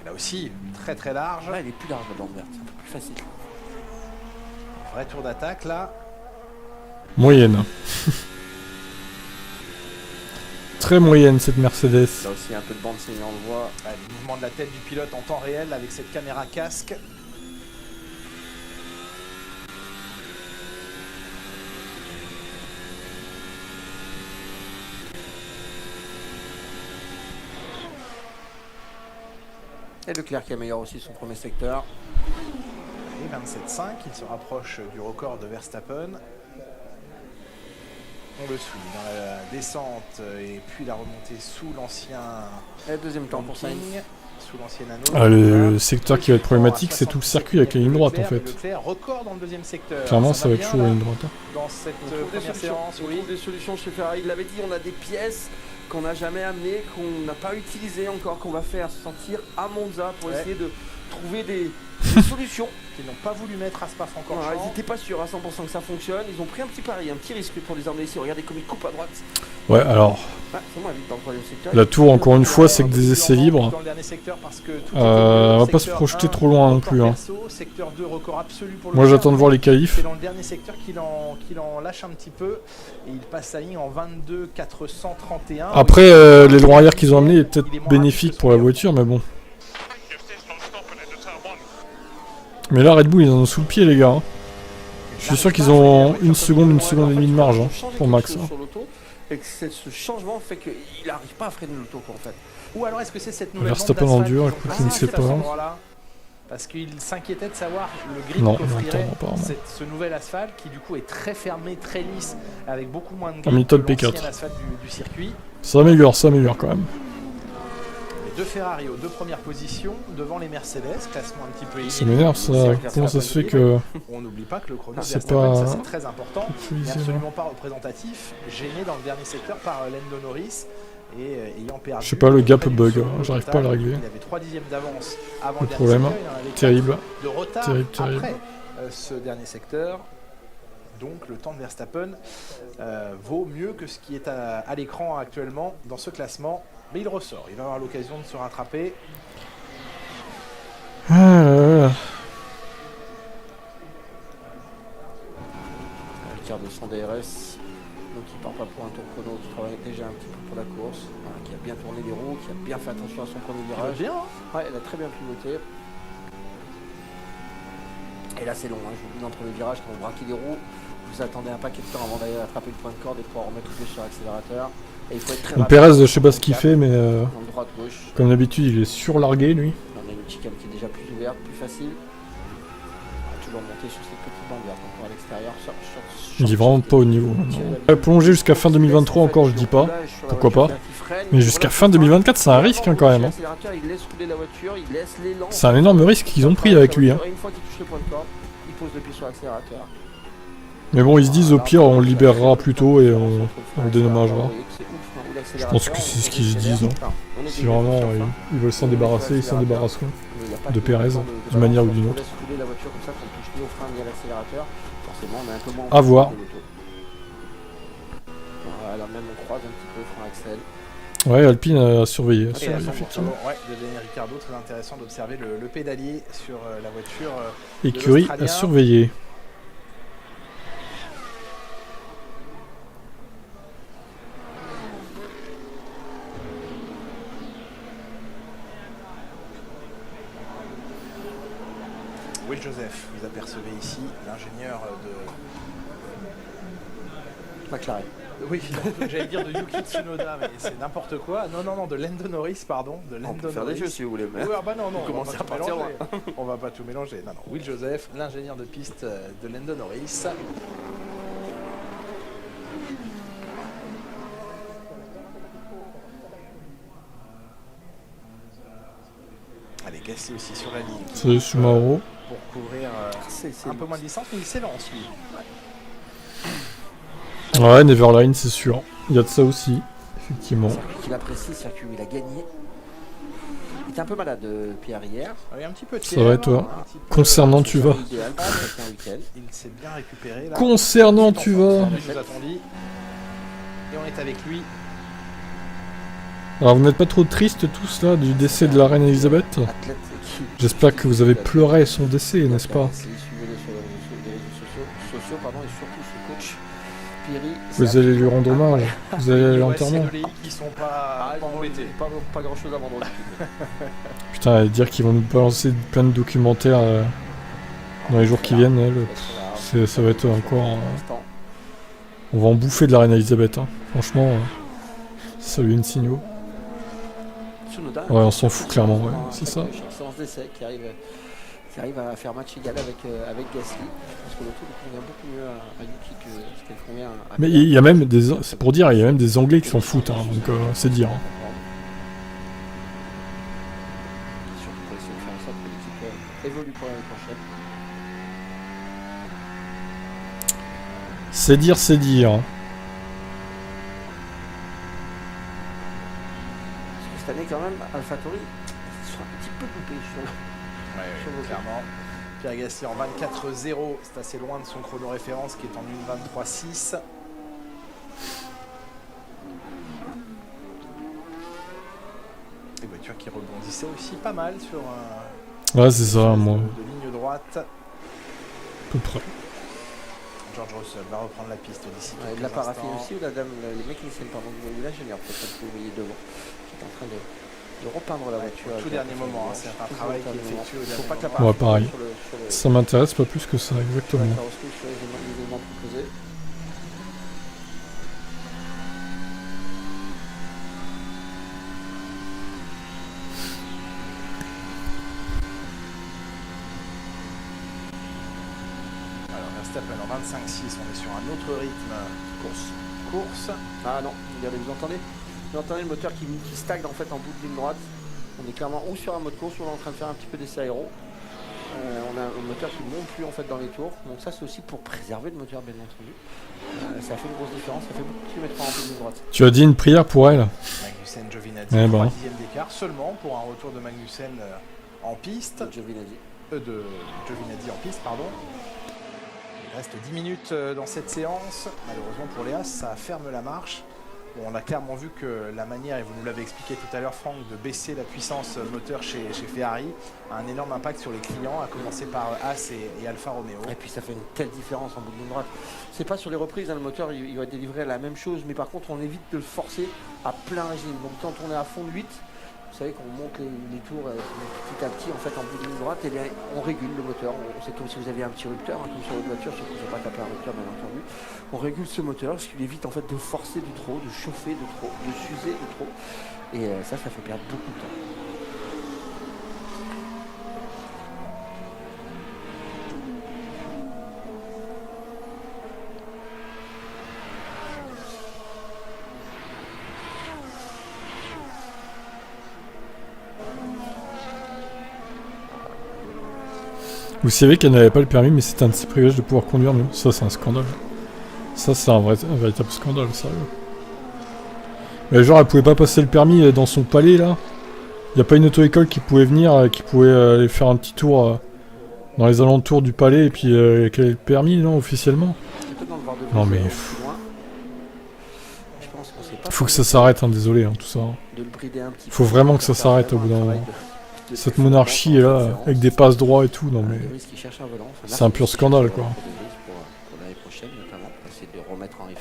Speaker 8: Là aussi, très très large.
Speaker 11: Là, il est plus large la bande verte, c'est un peu plus facile.
Speaker 8: Vrai tour d'attaque là.
Speaker 1: Moyenne. Très moyenne cette Mercedes.
Speaker 11: Là aussi un peu de bande saignant, on le voit.
Speaker 8: Le mouvement de la tête du pilote en temps réel avec cette caméra casque.
Speaker 11: Et Leclerc qui améliore aussi son premier secteur.
Speaker 8: Et 27,5, il se rapproche du record de Verstappen. On le suit dans la descente et puis la remontée sous l'ancien.
Speaker 11: Et deuxième temps pour Sainz.
Speaker 8: Sous l'ancien anneau.
Speaker 1: Ah, le secteur qui va être problématique, c'est tout le circuit avec la ligne droite en fait.
Speaker 8: Leclerc, record dans le deuxième secteur.
Speaker 1: Clairement, ça va être chaud la ligne droite.
Speaker 8: Dans cette première séance,
Speaker 11: on trouve des solutions chez Ferrari. Il l'avait dit, on a des pièces qu'on n'a jamais amenées, qu'on n'a pas utilisées encore, qu'on va faire sortir à Monza pour essayer de trouver des solutions.
Speaker 8: Ils n'ont pas voulu mettre à Spa-Francorchamps.
Speaker 11: Ils n'étaient pas sûrs à 100% que ça fonctionne. Ils ont pris un petit pari, un petit risque pour les emmener ici. Regardez comme ils coupent à droite.
Speaker 1: Ouais, alors.
Speaker 11: C'est moins vite dans le troisième secteur.
Speaker 1: La tour, encore une fois, c'est que des essais libres. On va pas se projeter trop loin non plus. Hein. Moi, j'attends de voir les qualifs.
Speaker 8: C'est dans le dernier secteur qu'il en lâche un petit peu. Et il passe sa ligne en 22,431.
Speaker 1: Après, les longs arrière qu'ils ont amenés est peut-être bénéfique pour la voiture, mais bon. Mais là, Red Bull, ils en ont sous le pied, les gars. Hein. Je suis sûr qu'ils ont une seconde et demie de marge hein, pour Max. Hein.
Speaker 11: Et que ce changement fait qu'il n'arrive pas à freiner l'auto en fait.
Speaker 8: Ou alors est-ce que c'est cette nouvelle
Speaker 1: Verstappen en dur, écoute, je ne sais pas.
Speaker 8: Parce qu'il s'inquiétait de savoir le grip qu'offrirait ce nouvel asphalte qui du coup est très fermé, très lisse, avec beaucoup moins de grip que l'ancien asphalte du circuit.
Speaker 1: Ça améliore quand même.
Speaker 8: Les deux Ferrari aux deux premières positions devant les Mercedes, classement un petit peu équilibré.
Speaker 1: Ça m'énerve ça, comment ça se fait que...
Speaker 8: On n'oublie pas que le chrono
Speaker 1: c'est
Speaker 8: très important, mais absolument pas représentatif, gêné dans le dernier secteur par Lando Norris. Et ayant perdu,
Speaker 1: je sais pas, le gap bug, j'arrive pas à le régler.
Speaker 8: Il avait 3 dixièmes d'avance avant
Speaker 1: le problème, terrible.
Speaker 8: De retard
Speaker 1: terrible.
Speaker 8: après ce dernier secteur. Donc le temps de Verstappen vaut mieux que ce qui est à l'écran actuellement dans ce classement. Mais il ressort, il va avoir l'occasion de se rattraper.
Speaker 1: Le
Speaker 11: quart de 100 DRS. Donc il part pas pour un tour chrono qui travaille déjà un petit peu pour la course, qui a bien tourné les roues, qui a bien fait attention à son premier virage.
Speaker 8: Bien,
Speaker 11: ouais, elle a très bien pivoté. Et là c'est long, hein. Je vous dis entre les virages quand vous braquez les roues, vous attendez un paquet de temps avant d'aller attraper le point de corde et pouvoir remettre tout sur l'accélérateur. Et il faut être très rapide.
Speaker 1: Perez, je sais pas ce qu'il fait, mais
Speaker 11: droite, gauche.
Speaker 1: Comme d'habitude, il est surlargué lui.
Speaker 11: On a une chicane qui est déjà plus ouverte, plus facile. On va toujours monter sur cette petite bande verte encore à l'extérieur.
Speaker 1: Il est vraiment pas au niveau. Plonger jusqu'à fin 2023 encore, je dis pas. Pourquoi pas. Mais jusqu'à fin 2024, c'est un risque hein, quand même. Hein. C'est un énorme risque qu'ils ont pris avec lui. Hein.
Speaker 11: Une fois qu'il touche le point de corde, il pose le pied sur l'accélérateur.
Speaker 1: Mais bon, ils se disent au pire, on le libérera plus tôt et on le dédommagera. Je pense que c'est ce qu'ils se disent. Hein. Si vraiment ils veulent s'en débarrasser, ils s'en débarrasseront de Perez, d'une manière ou d'une autre. À voir.
Speaker 11: Voilà, même on croise un petit peu frein Axel.
Speaker 1: Ouais, Alpine a surveillé.
Speaker 8: Et à son
Speaker 1: Effectivement.
Speaker 8: retour, ouais, de Daniel Ricciardo, très intéressant d'observer le pédalier sur la voiture de
Speaker 1: Écurie
Speaker 8: l'Australien.
Speaker 1: a surveillé.
Speaker 8: Will Joseph, vous apercevez ici l'ingénieur de...
Speaker 11: McLaren.
Speaker 8: Oui, j'allais dire de Yuki Tsunoda, mais c'est n'importe quoi. Non, de Lando Norris, pardon. De Lando
Speaker 11: On peut faire
Speaker 8: Norris.
Speaker 11: des jeux si vous voulez. Mais...
Speaker 8: Oui, bah non,
Speaker 11: Vous commencez à partir loin.
Speaker 8: On va pas tout mélanger. Non, Will Joseph, l'ingénieur de piste de Lando Norris. Allez, Gasly aussi sur la ligne.
Speaker 1: C'est Sumaru.
Speaker 8: Pour couvrir
Speaker 11: C'est
Speaker 8: un peu moins de distance, mais il s'élance lui.
Speaker 1: Ouais, Neverline, c'est sûr. Il y a de ça aussi, effectivement.
Speaker 11: Circuit qu'il apprécie, circuit où il a gagné. Il était un peu malade, Pierre, hier.
Speaker 8: Oui, un petit peu de
Speaker 1: Ça va et toi? Concernant, tu vas.
Speaker 11: Idéal pour un week-end.
Speaker 8: Il s'est bien récupéré là.
Speaker 1: Concernant, tu vas.
Speaker 8: Il nous attendit. Et on est avec lui.
Speaker 1: Alors, vous n'êtes pas trop tristes tous là du décès de la reine Elisabeth?
Speaker 11: Athlète qui...
Speaker 1: J'espère que vous avez pleuré son décès, n'est-ce pas?
Speaker 11: Suivez-les sur les réseaux sociaux, pardon, et surtout ce coach Pirri.
Speaker 1: Vous allez lui rendre hommage. Vous allez aller à l'enterrement.
Speaker 8: Qui sont pas embêtés.
Speaker 11: Pas grand chose à vendre.
Speaker 1: Putain, à dire qu'ils vont nous balancer plein de documentaires dans les jours qui viennent, ça va être encore... on va en bouffer de la reine Elisabeth, hein. Franchement, salut une signaux.
Speaker 11: Tsunoda,
Speaker 1: Ouais, on s'en fout clairement, ouais, c'est ça.
Speaker 11: Chaque séance d'essai qui arrive à faire match égal avec Gasly. Je pense que le tour convient beaucoup mieux à Yuki que ce qu'elle convient à...
Speaker 1: Mais il y a même des... C'est pour dire, il y a même des Anglais qui s'en foutent, hein, donc c'est dire. Hein.
Speaker 11: Surtout pour essayer de faire en sorte que l'équipe évolue pour l'année prochaine.
Speaker 1: C'est dire, c'est dire.
Speaker 11: Cette année, quand même, AlphaTauri sont un petit peu coupés sur le
Speaker 8: Clairement. Pierre Gasly en 24-0, c'est assez loin de son chrono référence qui est en 1:23.6. Les voitures qui rebondissaient aussi pas mal sur
Speaker 1: Ouais, c'est ça, moi.
Speaker 8: de ligne droite.
Speaker 1: À peu près.
Speaker 8: George Russell va reprendre la piste d'ici
Speaker 11: de la paraffine aussi, ou la dame, les mécaniciens, pardon, ou l'ingénieur, peut-être que vous voyez devant, qui est en train de repeindre la voiture.
Speaker 8: Tout dernier moment, c'est un travail qui est effectué au dernier moment.
Speaker 1: Ouais, pareil. Ça m'intéresse pas plus que ça, exactement.
Speaker 11: Sur les éléments proposés.
Speaker 8: Alors Verstappen en 25-6, on est sur un autre rythme. Course.
Speaker 11: Ah non, regardez, vous entendez le moteur qui stagne en fait en bout de ligne droite. On est clairement ou sur un mode course ou on est en train de faire un petit peu d'essai aéro. On a un moteur qui ne monte plus en fait dans les tours. Donc ça c'est aussi pour préserver le moteur bien entendu. Ça fait une grosse différence, ça fait beaucoup de kilomètres en bout de ligne droite.
Speaker 1: Tu as dit une prière pour elle?
Speaker 8: Magnussen, Giovinazzi,
Speaker 1: Eh ben.
Speaker 8: 3 dixièmes d'écart seulement pour un retour de Magnussen en piste.
Speaker 11: De Giovinazzi
Speaker 8: En piste, pardon. Il reste 10 minutes dans cette séance. Malheureusement pour Léa, ça ferme la marche. Bon, on a clairement vu que la manière, et vous nous l'avez expliqué tout à l'heure Franck, de baisser la puissance moteur chez Ferrari a un énorme impact sur les clients, à commencer par Haas et Alfa Romeo.
Speaker 11: Et puis ça fait une telle différence en bout de ligne droite. C'est pas sur les reprises, hein, le moteur il va délivrer la même chose, mais par contre on évite de le forcer à plein régime. Donc quand on est à fond de 8, vous savez qu'on monte les tours petit à petit en fait en bout de ligne droite, et bien on régule le moteur. C'est comme si vous aviez un petit rupteur, hein, comme sur votre voiture, sauf qu'il ne faut pas taper un rupteur bien entendu. On régule ce moteur, ce qui évite en fait de forcer de trop, de chauffer de trop, de s'user de trop. Et ça fait perdre beaucoup de temps.
Speaker 1: Vous savez qu'elle n'avait pas le permis, mais c'est un de ses privilèges de pouvoir conduire, nous. Ça, c'est un scandale. Ça, c'est un véritable scandale, sérieux. Mais genre, elle pouvait pas passer le permis dans son palais, là. Y a pas une auto-école qui pouvait venir, qui pouvait aller faire un petit tour dans les alentours du palais, et puis qu'elle ait le permis, non, officiellement? Non, mais...
Speaker 11: Je pense qu'on s'est pas.
Speaker 1: Faut que ça s'arrête, hein, désolé, hein, tout ça.
Speaker 11: De le brider un petit
Speaker 1: Faut
Speaker 11: peu,
Speaker 1: vraiment que
Speaker 11: de
Speaker 1: ça
Speaker 11: faire
Speaker 1: s'arrête au
Speaker 11: vraiment
Speaker 1: bout d'un
Speaker 11: un
Speaker 1: moment.
Speaker 11: travail de
Speaker 1: Cette
Speaker 11: performance
Speaker 1: monarchie
Speaker 11: en
Speaker 1: est là,
Speaker 11: conférence.
Speaker 1: avec des passes droits et tout, non mais...
Speaker 11: De Vries qui cherche un volant. Enfin,
Speaker 1: C'est un pur scandale, quoi.
Speaker 11: Pour l'année prochaine, notamment, pour essayer de remettre en F1.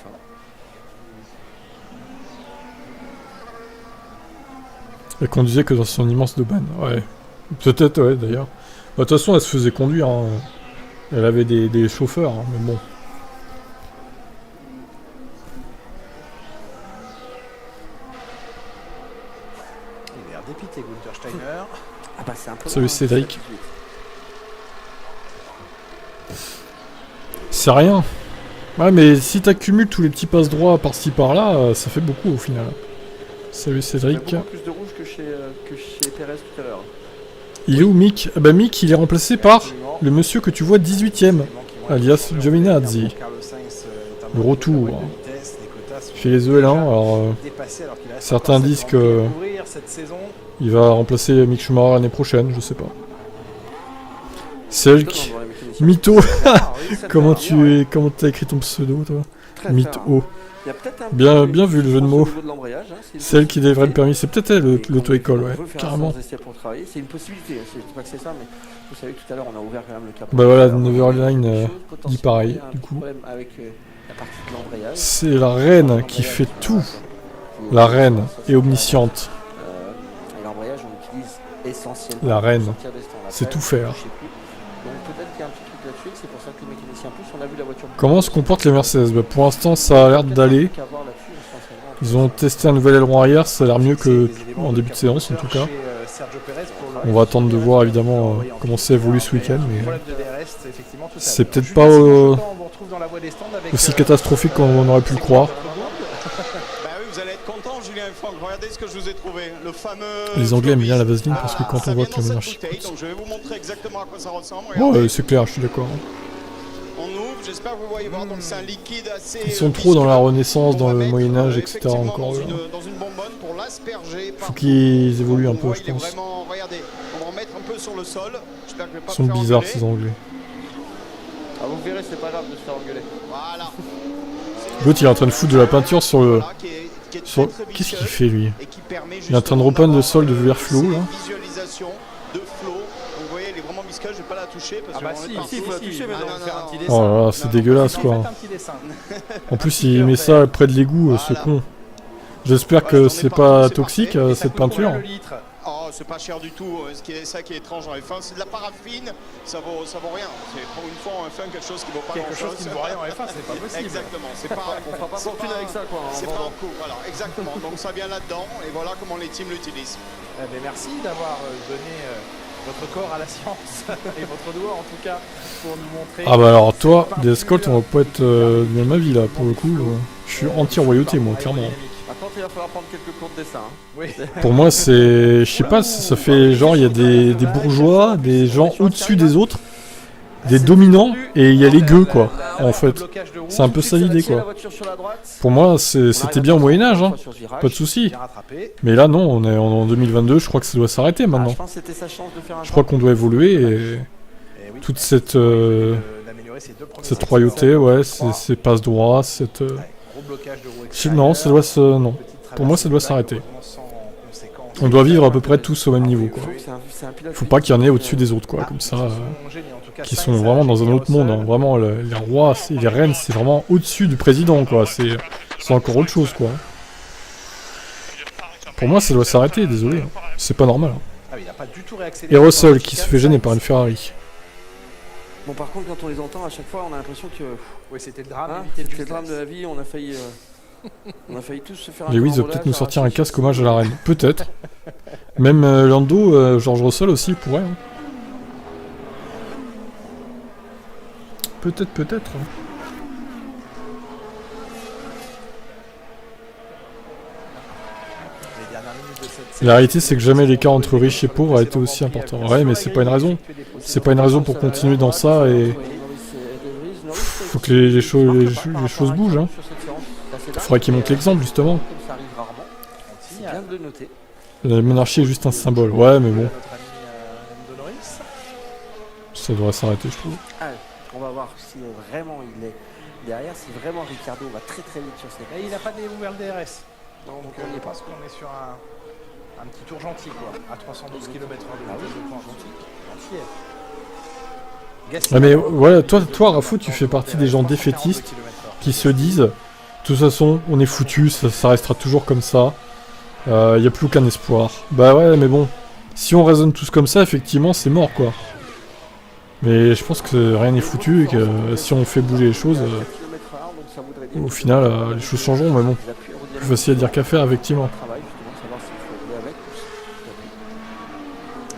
Speaker 1: Elle conduisait que dans son immense domaine, ouais. Peut-être, ouais, d'ailleurs. Bah, de toute façon, elle se faisait conduire, hein. Elle avait des chauffeurs, hein, mais bon.
Speaker 8: Il a l'air dépité, Gunther Steiner.
Speaker 11: Ah bah c'est un peu
Speaker 1: Salut
Speaker 11: loin,
Speaker 1: Cédric.
Speaker 11: 7-18.
Speaker 1: C'est rien. Ouais, mais si t'accumules tous les petits passes droits par-ci par-là, ça fait beaucoup au final. Salut
Speaker 11: Il y a
Speaker 1: Cédric.
Speaker 11: beaucoup plus de rouge que chez Perez tout à l'heure.
Speaker 1: Il est où Mick? Ah bah Mick, il est remplacé par le monsieur que tu vois 18ème, alias Giovinazzi. Le retour. Chez les EL1, alors certains disent que il va remplacer Mick Schumacher l'année prochaine, je sais pas. Selk, Mytho, comment t'as écrit ton pseudo toi? Mytho.
Speaker 11: Il y a peut-être un
Speaker 1: Bien
Speaker 11: petit
Speaker 1: vu le jeu de mots.
Speaker 11: au niveau de l'embrayage, hein, c'est une
Speaker 1: Celle qui délivrait le
Speaker 11: possibilité.
Speaker 1: permis, c'est peut-être elle, l'auto-école, ouais,
Speaker 11: On veut faire un
Speaker 1: carrément.
Speaker 11: séance d'essai pour travailler, c'est une possibilité, je dis pas que c'est ça, mais vous savez que tout à l'heure on a ouvert quand même le capot.
Speaker 1: Bah voilà,
Speaker 11: Alors,
Speaker 1: Neverline
Speaker 11: il y a des choses,
Speaker 1: dit
Speaker 11: potentiellement,
Speaker 1: pareil,
Speaker 11: il y a un
Speaker 1: du
Speaker 11: petit
Speaker 1: coup.
Speaker 11: problème avec la partie de l'embrayage.
Speaker 1: C'est la reine qui fait tout. La reine est omnisciente.
Speaker 11: Et l'embrayage on utilise essentiellement
Speaker 1: La
Speaker 11: pour
Speaker 1: reine
Speaker 11: sortir des stands.
Speaker 1: sait
Speaker 11: Après,
Speaker 1: tout faire.
Speaker 11: je sais plus. Donc peut-être qu'il y a un petit truc là-dessus, c'est pour ça que les mécaniciens plus, on a vu la voiture.
Speaker 1: Comment se comportent les Mercedes? Bah pour l'instant ça a l'air d'aller. Ils ont testé un nouvel aileron arrière, ça a l'air mieux que en début de séance en tout cas. On va attendre de voir évidemment comment ça évolue ce week-end, mais c'est peut-être pas aussi catastrophique qu'on aurait pu le croire.
Speaker 5: Bah oui, vous allez être content, Julien et Franck. Regardez ce que je vous ai trouvé. Le fameux.
Speaker 1: Les Anglais aiment bien la vaseline parce que quand on voit que la monarchie.
Speaker 5: Donc je vais vous montrer exactement à quoi ça ressemble.
Speaker 1: Ouais, c'est clair, je suis d'accord.
Speaker 5: On ouvre, j'espère que vous voyez voir. Donc c'est un liquide assez.
Speaker 1: Ils sont trop dans la Renaissance, dans le Moyen-Âge, etc. encore.
Speaker 5: Dans une bonbonne pour l'asperger.
Speaker 1: Faut qu'ils évoluent un peu, je pense.
Speaker 5: Vraiment, regardez, on va en mettre un peu sur le sol. J'espère que je vais pas
Speaker 1: Ils sont
Speaker 5: me faire
Speaker 1: bizarres
Speaker 5: engueuler.
Speaker 1: ces Anglais.
Speaker 11: Ah vous verrez, c'est pas grave de se faire engueuler.
Speaker 5: Voilà.
Speaker 1: L'autre il est en train de foutre de la peinture sur le... Sur... Qu'est-ce qu'il fait lui? Il est en train de repeindre le sol de vert fluo là.
Speaker 5: Visualisation de flow. Donc vous voyez, elle est vraiment visqueuse, je vais pas la toucher parce que
Speaker 11: si, il faut la toucher maintenant.
Speaker 1: Oh là là, c'est dégueulasse quoi. En plus il met ça près de l'égout, ce con. J'espère que c'est pas toxique cette peinture.
Speaker 5: Oh, c'est pas cher du tout. Ce qui est ça qui est étrange en F1, c'est de la paraffine. Ça vaut rien. C'est pour une fois en F1 quelque chose qui vaut pas
Speaker 8: Quelque chose qui ne vaut rien en F1, c'est pas possible.
Speaker 5: Exactement. C'est pas.
Speaker 11: On fera pas fortune avec ça quoi.
Speaker 5: C'est pas un coup. Voilà, exactement. Donc ça vient là-dedans et voilà comment les teams l'utilisent.
Speaker 8: Eh ben, merci d'avoir donné votre corps à la science et votre doigt en tout cas pour nous montrer.
Speaker 1: Ah bah alors toi, des escortes on va pas être du même avis là pour le coup. Je suis anti-royauté moi, clairement.
Speaker 11: Par contre, il va falloir prendre quelques cours de dessin. Hein.
Speaker 8: Oui.
Speaker 1: Pour moi c'est... Je sais pas, ça fait genre il y a des bourgeois, des gens au-dessus des autres, des dominants, et il y a les gueux quoi, en fait. C'est un peu ça l'idée quoi. Pour moi c'était bien au Moyen-Âge, hein. Pas de soucis. Mais là non, on est en 2022, je crois que ça doit s'arrêter maintenant.
Speaker 11: Je pense que c'était sa chance de faire un.
Speaker 1: Je crois qu'on doit évoluer et toute cette royauté, ouais, ces passes droits, cette... Non, ça doit se... Non. Pour moi ça doit s'arrêter. On doit vivre à peu près tous au même niveau quoi. Faut pas qu'il y en ait au-dessus des autres quoi, comme ça... qui sont vraiment dans un autre monde, hein. Vraiment les rois et les reines c'est vraiment au-dessus du président quoi, c'est encore autre chose quoi. Pour moi ça doit s'arrêter, désolé, hein. C'est pas normal. Hein. Et Russell qui se fait gêner par une Ferrari.
Speaker 11: Bon par contre quand on les entend à chaque fois on a l'impression que...
Speaker 8: Oui c'était le drame,
Speaker 11: c'était le drame de la vie, on a failli tous se faire un...
Speaker 1: Lewis va peut-être nous sortir un casque hommage à la reine, peut-être. Même Lando, George Russell aussi il pourrait. Hein. Peut-être. La réalité, c'est que jamais l'écart entre riches et pauvres a été aussi important. Ouais, mais c'est pas une raison. C'est pas une raison pour continuer dans ça et... Faut que les choses bougent, hein. Faudrait qu'ils montrent l'exemple, justement. La monarchie est juste un symbole. Ouais, mais bon. Ça devrait s'arrêter, je trouve.
Speaker 11: On va voir si vraiment il est derrière, si vraiment Ricardo va très vite sur cette...
Speaker 8: Et il n'a pas déouvert le DRS. Donc je pense qu'on est sur un petit tour gentil, quoi, à 312 km/h de vitesse de pointe. Gentil.
Speaker 1: Ouais, mais voilà, toi Rafou, tu fais partie des gens défaitistes qui se disent de toute façon, on est foutu, ça restera toujours comme ça. Il n'y a plus aucun espoir. Bah ouais, mais bon, si on raisonne tous comme ça, effectivement, c'est mort, quoi. Mais je pense que rien n'est foutu et que si on fait bouger les choses, au final, les choses changeront, mais bon. Plus facile à dire qu'à faire, effectivement.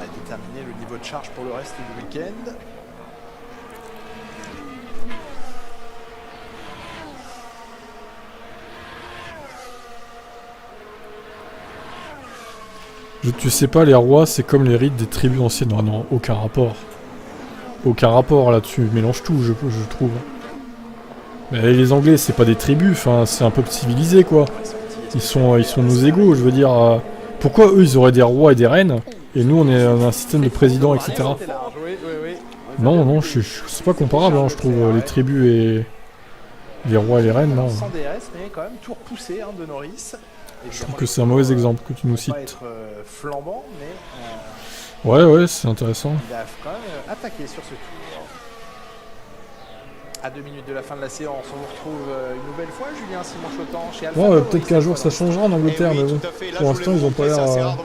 Speaker 8: À déterminer le niveau de charge pour le reste du week-end.
Speaker 1: Tu sais pas, les rois, c'est comme les rites des tribus anciennes. Non, non, aucun rapport. Aucun rapport là, tu mélanges tout, je trouve. Mais les Anglais, c'est pas des tribus, enfin, c'est un peuple civilisé, quoi. Ils sont nos égaux, je veux dire. Pourquoi eux, ils auraient des rois et des reines, et nous, on a un système de présidents, etc. Non, non, c'est pas comparable, hein, je trouve, les tribus et les rois et les reines, non.
Speaker 8: Sans DRS, mais quand même tour poussé de Norris.
Speaker 1: Je trouve que c'est un mauvais exemple que tu nous cites.
Speaker 8: Pas être flambant, mais
Speaker 1: ouais, c'est intéressant.
Speaker 8: il a quand même attaqué sur ce tour. À 2 minutes de la fin de la séance, on vous retrouve une nouvelle fois, Julien Simon-Chotan chez Alpha.
Speaker 1: Ouais, peut-être qu'un jour ça changera en Angleterre, mais bon, pour l'instant ils ont pas l'air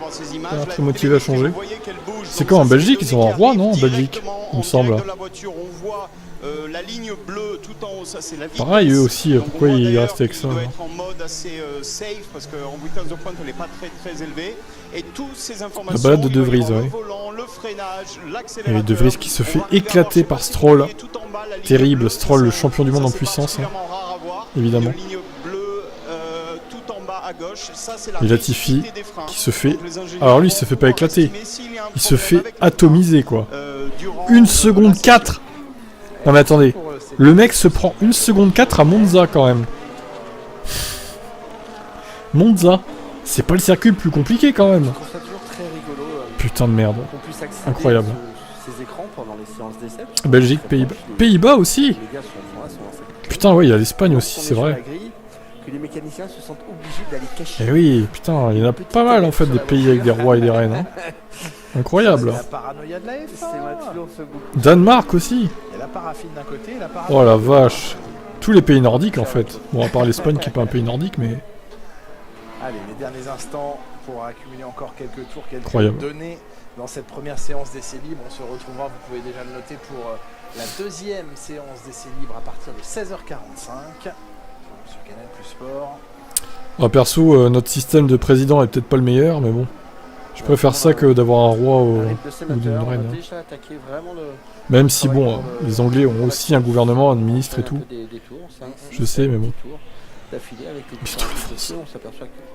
Speaker 1: très motivés à changer. C'est quoi en Belgique? Ils sont en roi, non, en Belgique, il me semble.
Speaker 5: La ligne bleue tout en haut, ça c'est la vitesse.
Speaker 1: Pareil, eux aussi, pourquoi ils restent avec ça?
Speaker 5: Il doit être en mode assez safe parce qu'en vitesse de pointe elle n'est pas très élevée. Et toutes ces informations,
Speaker 1: la balade de De Vries, ouais. Et De Vries qui se fait éclater par Stroll. Terrible, Stroll, le champion du monde en puissance, hein. Évidemment. Et Latifi qui se fait... Alors lui il se fait pas éclater, il se fait atomiser, quoi. 1 seconde 4. Non mais attendez, le mec se prend 1 seconde 4 à Monza quand même. Monza, c'est pas le circuit le plus compliqué quand même. Putain de merde. Incroyable. Belgique, Pays-Bas. Pays-Bas aussi. Putain ouais, il y a l'Espagne aussi, c'est vrai. Eh oui, putain, il y en a pas mal en fait des pays avec des rois et des reines. Hein. Incroyable. Danemark aussi. Oh la vache. Tous les pays nordiques en fait. Bon, à part l'Espagne qui est pas un pays nordique, mais...
Speaker 8: Allez, les derniers instants pour accumuler encore quelques tours, quelques données dans cette première séance d'essai libre. On se retrouvera, vous pouvez déjà le noter, pour la deuxième séance d'essai libre à partir de 16h45 sur Canal Plus Sport.
Speaker 1: Ah, perso, notre système de président est peut-être pas le meilleur, mais bon. Je préfère ça que d'avoir un roi ou une reine. Hein. Même si, bon, les Anglais ont aussi un gouvernement, un ministre et tout. Je sais, mais bon. Surtout la France.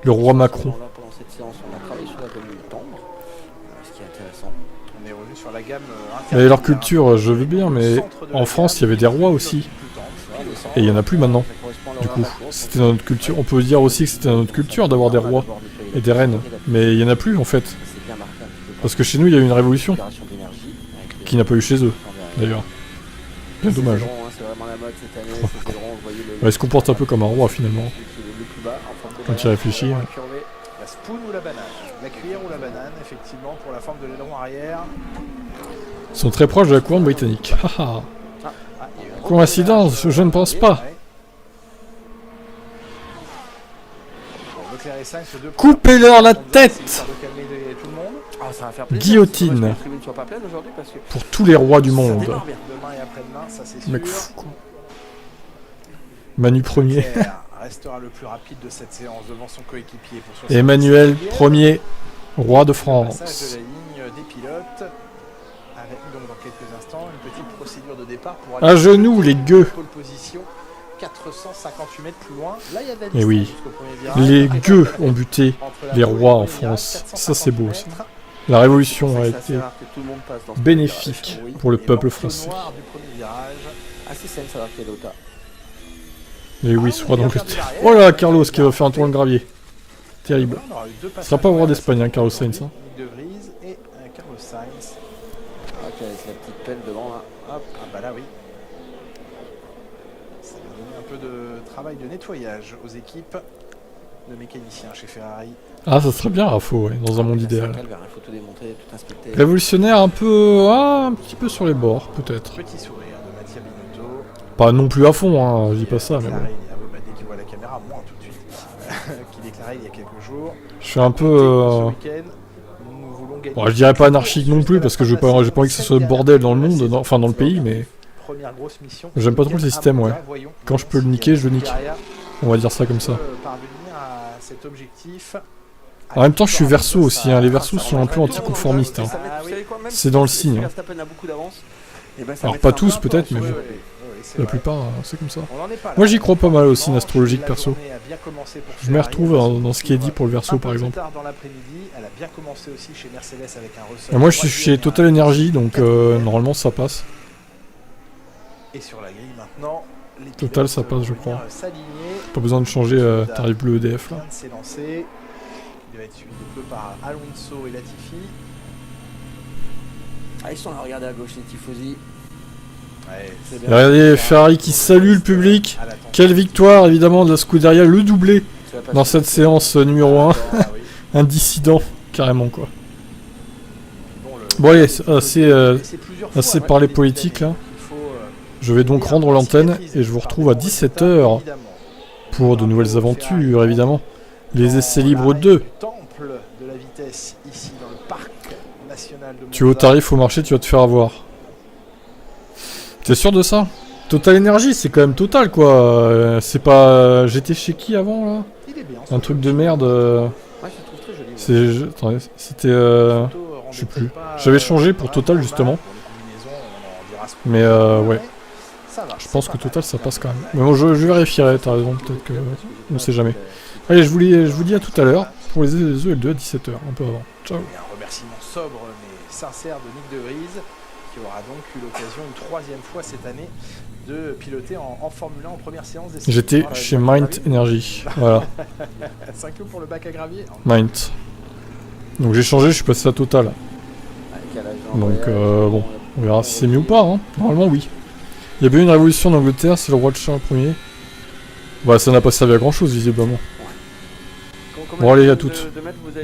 Speaker 1: Le roi Macron. Et leur culture, je veux bien, mais en France, il y avait des rois aussi. Et il n'y en a plus maintenant. Du coup, c'était dans notre culture. On peut dire aussi que c'était dans notre culture d'avoir des rois et des reines. Mais il n'y en a plus en fait. Parce que chez nous, il y a eu une révolution. Qui n'a pas eu chez eux, d'ailleurs. Bien dommage. Il se comporte un peu comme un roi finalement. Quand il réfléchit.
Speaker 8: La spoon ou la banane? La cuillère ou la banane, effectivement, pour la forme de l'aileron arrière.
Speaker 1: Ils sont très proches de la couronne britannique. Coïncidence, je ne pense pas. Coupez-leur la tête! Guillotine. Pour tous les rois du monde. Mec fou, quoi. Manu Ier.
Speaker 8: Restera le plus rapide de cette séance devant son coéquipier.
Speaker 1: Emmanuel Ier, roi de France.
Speaker 8: Passage de la ligne des pilotes. Avec donc dans quelques instants une petite procédure de départ pour
Speaker 1: à genoux les gueux.
Speaker 8: Pole position 458 mètres plus loin. Là, il y a
Speaker 1: et oui, les gueux ont buté les rois en France. Ça c'est beau aussi. La révolution a été bénéfique pour le peuple français. Et oui, ce roi d'Angleterre. Oh là, Carlos qui va faire un tour de gravier. Terrible. Ce sera pas roi d'Espagne, hein, Carlos Sainz. Hein.
Speaker 8: De Vries et Carlos Sainz. Ok, avec la petite pelle devant là. Hop, ah bah là oui. Ça va donner un peu de travail de nettoyage aux équipes. de mécaniciens chez Ferrari.
Speaker 1: Ah, ça serait bien, Rafo, ouais, dans un monde idéal.
Speaker 11: Il faut tout démontrer, tout inspecter.
Speaker 1: Révolutionnaire un peu... Ah, un petit peu sur les bords, peut-être.
Speaker 8: Petit sourire de Mattia Binotto.
Speaker 1: Pas non plus à fond, hein, je dis pas ça, mais bon.
Speaker 8: Dès qu'il voit la caméra, moins tout de suite. Qui déclarait il y a quelques jours.
Speaker 1: Je suis un peu... Bon, je dirais pas anarchique non plus, parce que j'ai pas envie que ce soit le bordel dans le monde, enfin dans le pays, mais... J'aime pas trop le système, ouais. Quand je peux le niquer, je le nique. On va dire ça comme ça. En même temps, je suis verso aussi, hein. Les versos sont un peu anticonformistes. Hein. C'est dans le signe. Hein. Alors pas tous peut-être, mais la plupart, c'est comme ça. Moi j'y crois pas mal aussi, en astrologique perso. Je me retrouve dans ce qui est dit pour le verso par exemple. Et moi je suis chez Total Energy, donc normalement ça passe. Total ça passe je crois. Pas besoin de changer tarif bleu EDF là.
Speaker 8: Il va être suivi de peu par Alonso et Latifi.
Speaker 11: Ah, ils sont là, regardez à gauche les tifosi.
Speaker 8: Ouais,
Speaker 1: regardez Ferrari qui salue le public. Quelle victoire évidemment de la Scuderia, le doublé dans cette séance numéro 1. Un dissident carrément quoi. Bon allez, assez parlé politique là. Je vais donc rendre l'antenne et je vous retrouve à 17h pour de nouvelles aventures évidemment. Les essais libres 2. Tu es au tarif au marché, tu vas te faire avoir. T'es sûr de ça? Total Energy, c'est quand même Total quoi. C'est pas... J'étais chez qui avant là? Un truc de merde. Attendez, c'était... Je sais plus. J'avais changé pour Total justement. Mais ouais. Je pense que Total ça passe quand même. Mais bon, je vérifierai, t'as raison, peut-être que... On sait jamais. Allez, je vous dis à tout à l'heure pour les EL2 à 17h, un peu avant. Ciao.
Speaker 8: Et un remerciement sobre mais sincère de Nick De Vries, qui aura donc eu l'occasion une troisième fois cette année de piloter en Formule 1 en première séance d'essai.
Speaker 1: J'étais chez Mind Energy, voilà.
Speaker 8: 5 clous pour le bac à gravier.
Speaker 1: Mind. Donc j'ai changé, je suis passé à Total. Donc bon, on verra si c'est mieux ou pas, hein. Normalement oui. Il y a bien eu une révolution en Angleterre, c'est le roi de Charles Ier. Bah ça n'a pas servi à grand chose visiblement. Bon allez à toutes. Bon.